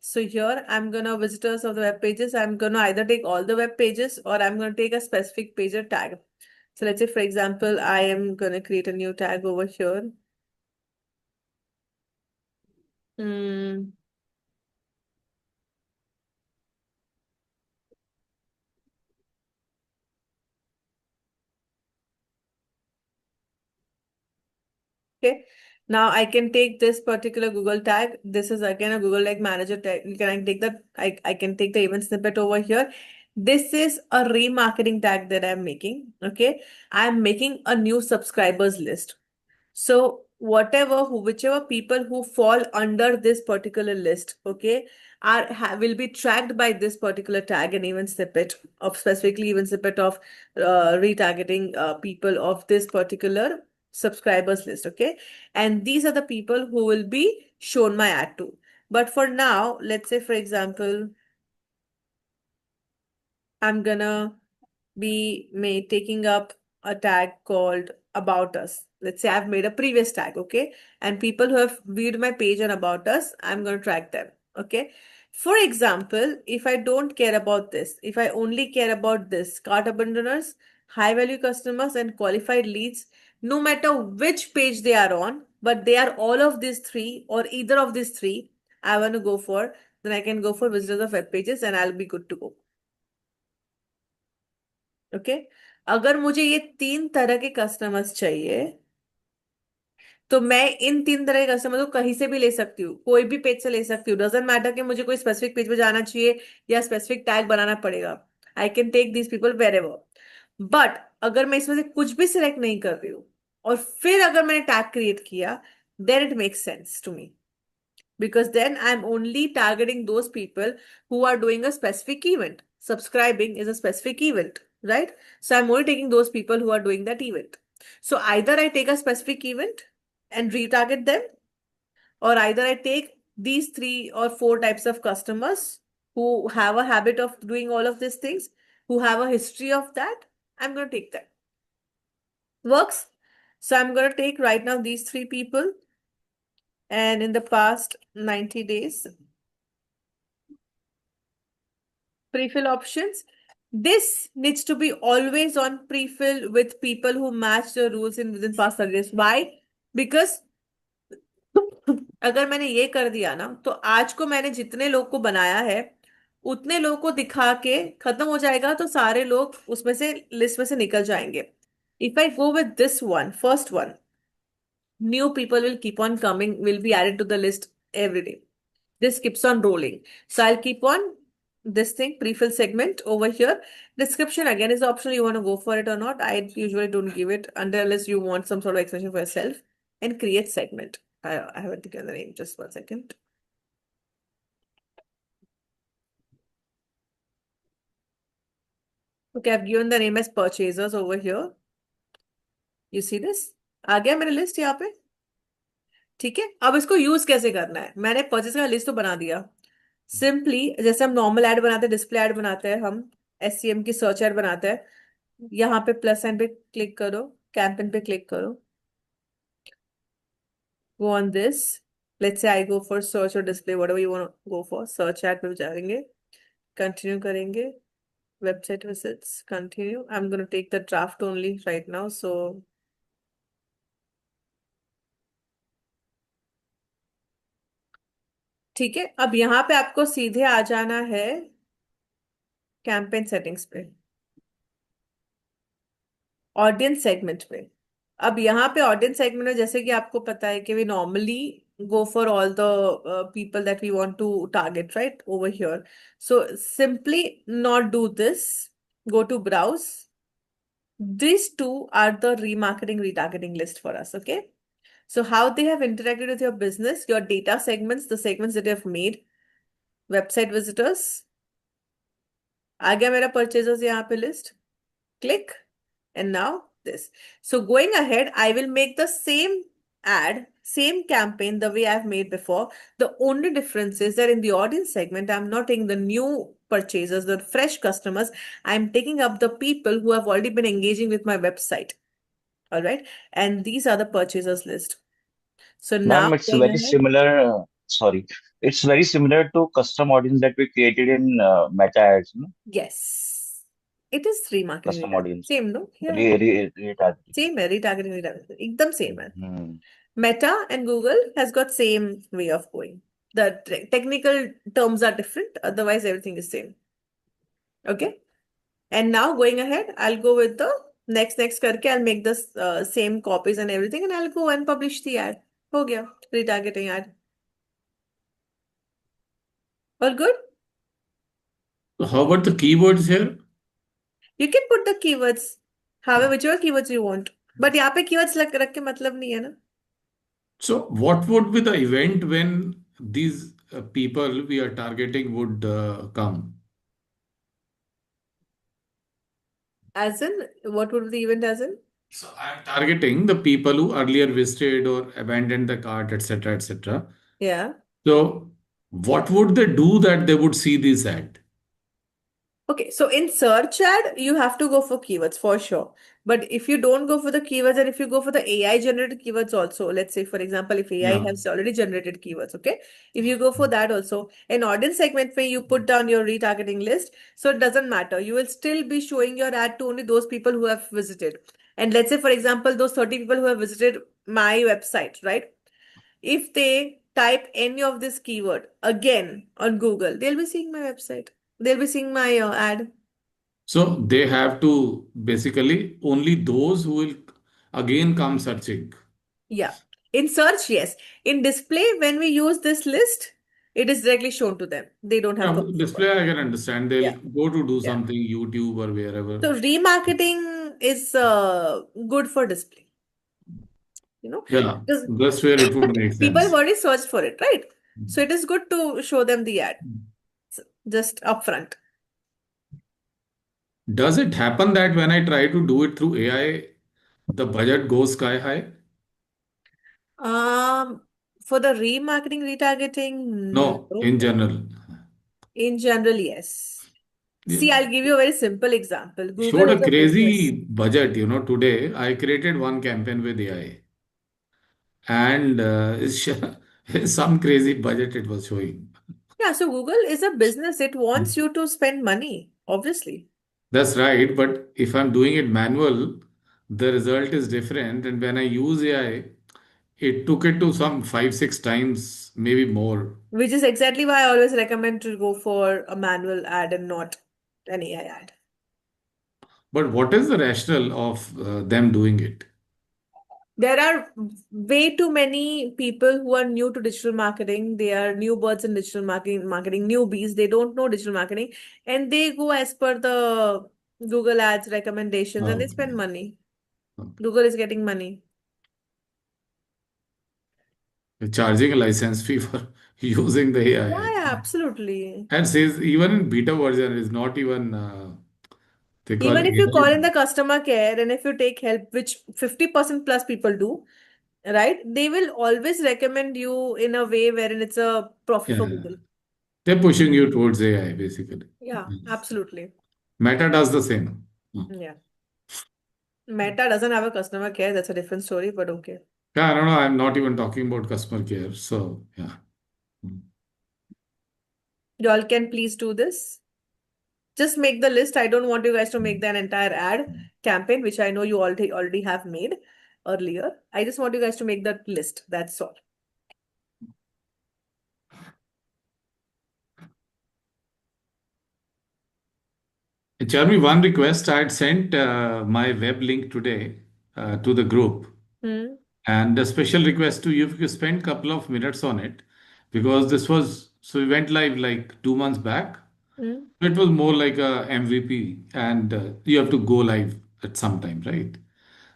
[SPEAKER 1] So here I'm gonna visitors of the web pages. I'm gonna either take all the web pages or I'm gonna take a specific page or tag. So let's say, for example, I am gonna create a new tag over here. Hmm. Okay. Now I can take this particular Google tag. This is again a Google Tag Manager tag. I take that. I can take the event snippet over here. This is a remarketing tag that I'm making. Okay. I'm making a new subscribers list. So whichever people who fall under this particular list, okay, will be tracked by this particular tag and even snippet of specifically even snippet of retargeting people of this particular subscribers list, okay, and these are the people who will be shown my ad to. But for now, let's say for example, I'm gonna be taking up a tag called about us. Let's say I've made a previous tag, okay? And people who have viewed my page on about us, I'm going to track them, okay? For example, if I don't care about this, if I only care about this, cart abandoners, high value customers, and qualified leads, no matter which page they are on, but they are all of these three or either of these three, I want to go for, then I can go for visitors of web pages and I'll be good to go. Okay अगर मुझे ये 3 तरह के customers चाहिए तो मैं इन 3 तरह के कस्टमर को कहीं से भी ले सकती हूँ, कोई भी पेज से ले सकती हूँ. डजेंट मैटर कि मुझे कोई स्पेसिफिक पेज पे जाना चाहिए या स्पेसिफिक टैग बनाना पड़ेगा. I can take these people wherever. But अगर मैं इसमें से कुछ भी सिलेक्ट नहीं कर रही हूँ और फिर अगर मैंने टैग क्रिएट किया, then it makes sense to me, because then I'm only targeting those people who are doing a specific event. Subscribing is a specific event, right? So I'm only taking those people who are doing that event. So either I take a specific event and retarget them, or either I take these 3 or 4 types of customers who have a habit of doing all of these things, who have a history of that. I'm going to take that. Works? So I'm going to take right now these 3 people, and in the past 90 days, pre-fill options. This needs to be always on pre-fill with people who match the rules in within past 30 days. Why? Because अगर मैंने ये कर दिया ना, तो आज को मैंने जितने लोग को बनाया है उतने लोग को दिखा के खत्म हो जाएगा, तो सारे लोग उसमें से लिस्ट में से निकल जाएंगे. If I go with this one, first one, new people will keep on coming, will be added to the list every day. This keeps on rolling. So I'll keep on this thing, pre-fill segment over here. Description again is optional. You want to go for it or not. I usually don't give it unless you want some sort of extension for yourself. And create segment. I haven't taken the name. Just 1 second. Okay, I've given the name as purchasers over here. You see this? आ गया मेरे list यहाँ पे. ठीक है, अब इसको use कैसे करना है. मैंने परचेज का लिस्ट तो बना दिया. सिंपली जैसे हम नॉर्मल ऐड बनाते हैं, डिस्प्ले ऐड बनाते हैं, हम एससीएम की सर्च ऐड बनाते हैं. यहाँ पे प्लस साइन पे क्लिक करो, कैंपेन पे क्लिक करो, go on this. Let's say I go for search और display, whatever you want go for. Search ad पे जाएंगे, कंटिन्यू करेंगे, website visits, continue. I am gonna take the draft only right now. So ठीक है, अब यहाँ पे आपको सीधे आ जाना है कैंपेन सेटिंग्स पे, ऑडियंस सेगमेंट पे. अब यहाँ पे ऑडियंस सेगमेंट में जैसे कि आपको पता है कि we normally go for all the people that we want to target, right, over here. So simply not do this, go to browse. These 2 are the retargeting list for us, okay? So how they have interacted with your business, your data segments, the segments that you have made, website visitors. आ गया मेरा purchasers यहाँ पे list. Click, and now this. So going ahead, I will make the same ad, same campaign the way I've made before. The only difference is that in the audience segment, I'm not taking the new purchasers, the fresh customers. I'm taking up the people who have already been engaging with my website. All right. And these are the purchasers list. So now
[SPEAKER 4] Ma'am, it's
[SPEAKER 1] going
[SPEAKER 4] very
[SPEAKER 1] ahead.
[SPEAKER 4] similar. sorry, it's very similar to custom audience that we created in Meta ads, no?
[SPEAKER 1] Yes. It is remarketing
[SPEAKER 4] Custom
[SPEAKER 1] retargeting.
[SPEAKER 4] audience,
[SPEAKER 1] Same, no? Yeah.
[SPEAKER 4] retargeting.
[SPEAKER 1] Same है retargeting retargeting. एकदम same है.
[SPEAKER 4] Hmm.
[SPEAKER 1] Meta and Google has got same way of going. The technical terms are different, otherwise everything is same. Okay. And now going ahead, I'll go with the next करके I'll make the same copies and everything and I'll go and publish the ad. हो गया retargeting ad. All good?
[SPEAKER 3] So how about the keywords here?
[SPEAKER 1] You can put the keywords, however, whichever keywords you want. But यहाँ पे keywords रख के मतलब नहीं है ना.
[SPEAKER 3] So what would be the event when these people we are targeting would come?
[SPEAKER 1] As in, what would the event as in?
[SPEAKER 3] So I'm targeting the people who earlier visited or abandoned the cart, etc., etc.
[SPEAKER 1] Yeah.
[SPEAKER 3] So what would they do that they would see this ad?
[SPEAKER 1] Okay, so in search ad, you have to go for keywords for sure. But if you don't go for the keywords and if you go for the AI generated keywords also, let's say, for example, if AI
[SPEAKER 3] Yeah.
[SPEAKER 1] has already generated keywords, okay? If you go for that also, an audience segment where you put down your retargeting list, so it doesn't matter. You will still be showing your ad to only those people who have visited. And let's say, for example, those 30 people who have visited my website, right? If they type any of this keyword again on Google, they'll be seeing my website. They'll be seeing my ad.
[SPEAKER 3] So they have to basically only those who will again come searching.
[SPEAKER 1] Yeah. In search, yes. In display, when we use this list, it is directly shown to them. They don't have
[SPEAKER 3] Yeah,
[SPEAKER 1] to.
[SPEAKER 3] display I can understand. They'll
[SPEAKER 1] Yeah.
[SPEAKER 3] go to do
[SPEAKER 1] Yeah.
[SPEAKER 3] something, YouTube or wherever.
[SPEAKER 1] So remarketing is good for display,
[SPEAKER 3] Yeah,
[SPEAKER 1] because
[SPEAKER 3] that's where it would make
[SPEAKER 1] people have
[SPEAKER 3] sense.
[SPEAKER 1] already searched for it, right? So it is good to show them the ad just upfront.
[SPEAKER 3] Does it happen that when I try to do it through AI, the budget goes sky high?
[SPEAKER 1] For the remarketing, retargeting,
[SPEAKER 3] No,
[SPEAKER 1] no.
[SPEAKER 3] in general.
[SPEAKER 1] In general, yes.
[SPEAKER 3] Yeah.
[SPEAKER 1] See, I'll give you a very simple example. Google
[SPEAKER 3] Showed
[SPEAKER 1] is
[SPEAKER 3] a
[SPEAKER 1] a
[SPEAKER 3] crazy
[SPEAKER 1] business.
[SPEAKER 3] budget. Today I created one campaign with AI and some crazy budget it was showing.
[SPEAKER 1] Yeah, so Google is a business. It wants you to spend money, obviously.
[SPEAKER 3] That's right, but if I'm doing it manual, the result is different. And when I use AI, it took it to some 5, 6 times, maybe more.
[SPEAKER 1] Which is exactly why I always recommend to go for a manual ad and not an AI ad.
[SPEAKER 3] But what is the rationale of them doing it?
[SPEAKER 1] There are way too many people who are new to digital marketing. They are new birds in digital marketing newbies. They don't know digital marketing, and they go as per the Google Ads recommendations and they
[SPEAKER 3] Okay.
[SPEAKER 1] spend money.
[SPEAKER 3] Okay.
[SPEAKER 1] Google is getting money.
[SPEAKER 3] You're charging a license fee for using the AI.
[SPEAKER 1] Yeah, absolutely.
[SPEAKER 3] And says even in beta version, it's not even they call
[SPEAKER 1] Even if you call in
[SPEAKER 3] AI.
[SPEAKER 1] the customer care and if you take help, which 50% plus people do, right? They will always recommend you in a way wherein it's a profit for
[SPEAKER 3] Yeah,
[SPEAKER 1] Google.
[SPEAKER 3] they're pushing you towards AI basically.
[SPEAKER 1] Yeah, absolutely.
[SPEAKER 3] Meta does the same.
[SPEAKER 1] Yeah. Meta doesn't have a customer care. That's a different story, but okay.
[SPEAKER 3] Yeah, I don't know. I'm not even talking about customer care. So yeah.
[SPEAKER 1] Y'all can please do this. Just make the list. I don't want you guys to make an entire ad campaign, which I know you already have made earlier. I just want you guys to make that list. That's all.
[SPEAKER 3] Charmi, one request. I had sent my web link today to the group. And a special request to you if you spend a couple of minutes on it, because so we went live like 2 months back. It was more like a MVP, and you have to go live at some time, right?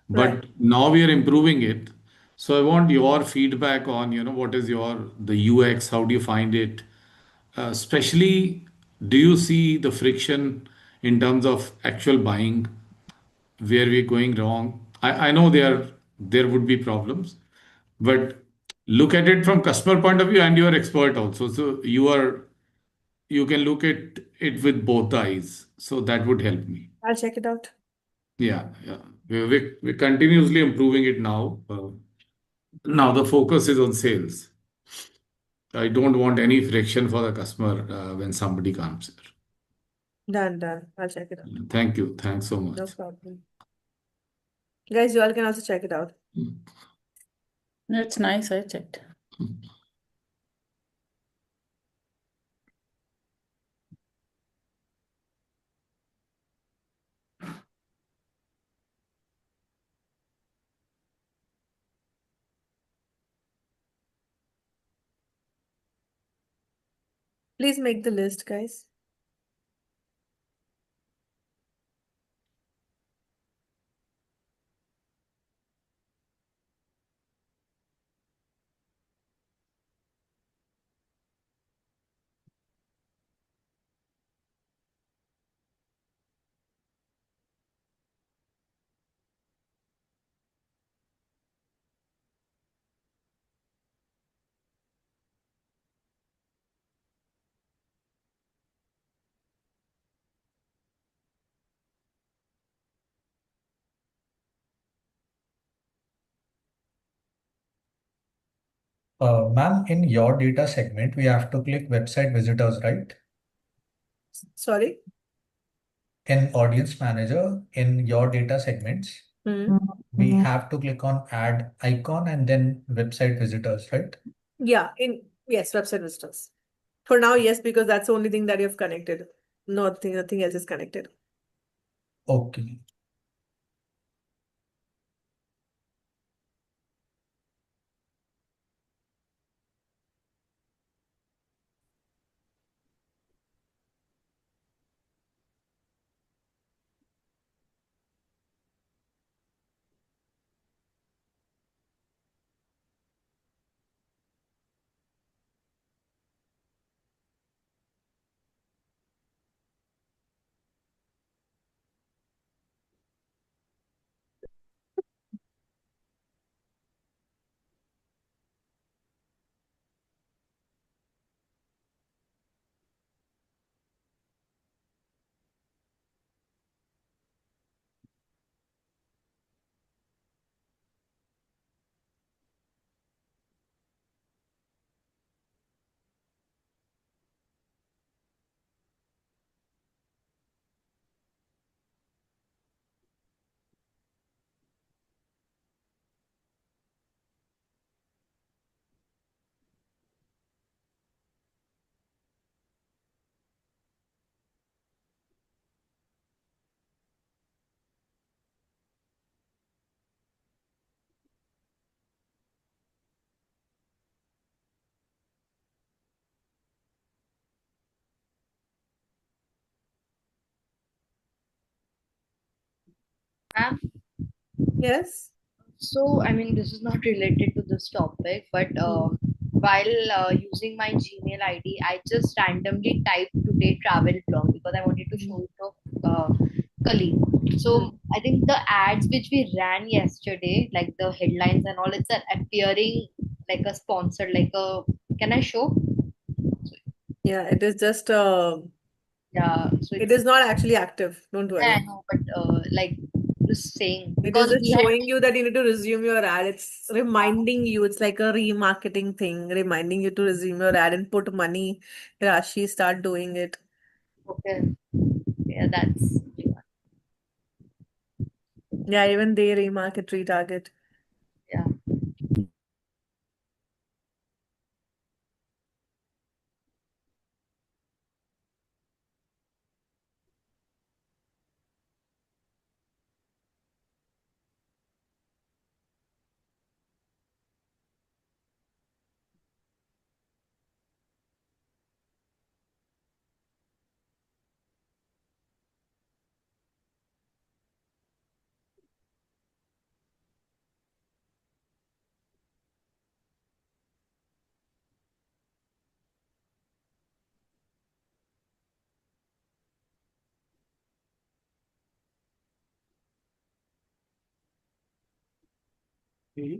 [SPEAKER 3] But
[SPEAKER 1] Right.
[SPEAKER 3] now we are improving it. So I want your feedback on, what is the UX? How do you find it? Especially, do you see the friction in terms of actual buying? Where we're going wrong? I know there would be problems, but look at it from customer point of view, and you're expert also. So you can look at it with both eyes. So that would help me.
[SPEAKER 1] I'll check it out.
[SPEAKER 3] Yeah, yeah. We're continuously improving it now. Now the focus is on sales. I don't want any friction for the customer when somebody comes here.
[SPEAKER 1] Done. I'll check it out.
[SPEAKER 3] Thank you. Thanks so
[SPEAKER 1] No
[SPEAKER 3] much.
[SPEAKER 1] problem. Guys, you all can also check it out.
[SPEAKER 2] That's nice. I checked.
[SPEAKER 1] Please make the list, guys.
[SPEAKER 5] Ma'am, in your data segment, we have to click website visitors, right?
[SPEAKER 1] Sorry?
[SPEAKER 5] In Audience Manager, in your data segments, we have to click on add icon and then website visitors, right?
[SPEAKER 1] Yeah, yes, website visitors. For now, yes, because that's the only thing that you've connected. Nothing else is connected.
[SPEAKER 5] Okay.
[SPEAKER 6] Ma'am,
[SPEAKER 1] Yes?
[SPEAKER 6] so I mean, this is not related to this topic, but while using my Gmail ID, I just randomly typed today travel blog because I wanted to show it to colleague. So I think the ads which we ran yesterday, like the headlines and all, it's appearing like a sponsored, like a. Can I show?
[SPEAKER 1] Yeah, it is just
[SPEAKER 6] Yeah, so
[SPEAKER 1] it
[SPEAKER 6] it's.
[SPEAKER 1] is not actually active. Don't
[SPEAKER 6] Yeah, I
[SPEAKER 1] worry.
[SPEAKER 6] know, but like just saying
[SPEAKER 1] It is
[SPEAKER 6] because
[SPEAKER 1] just
[SPEAKER 6] we had.
[SPEAKER 1] showing you that you need to resume your ad. It's reminding you. It's like a remarketing thing, reminding you to resume your ad and put money. Rashi, start doing it.
[SPEAKER 6] Okay, yeah, that's.
[SPEAKER 1] Yeah, even they remarket, retarget.
[SPEAKER 6] Yeah.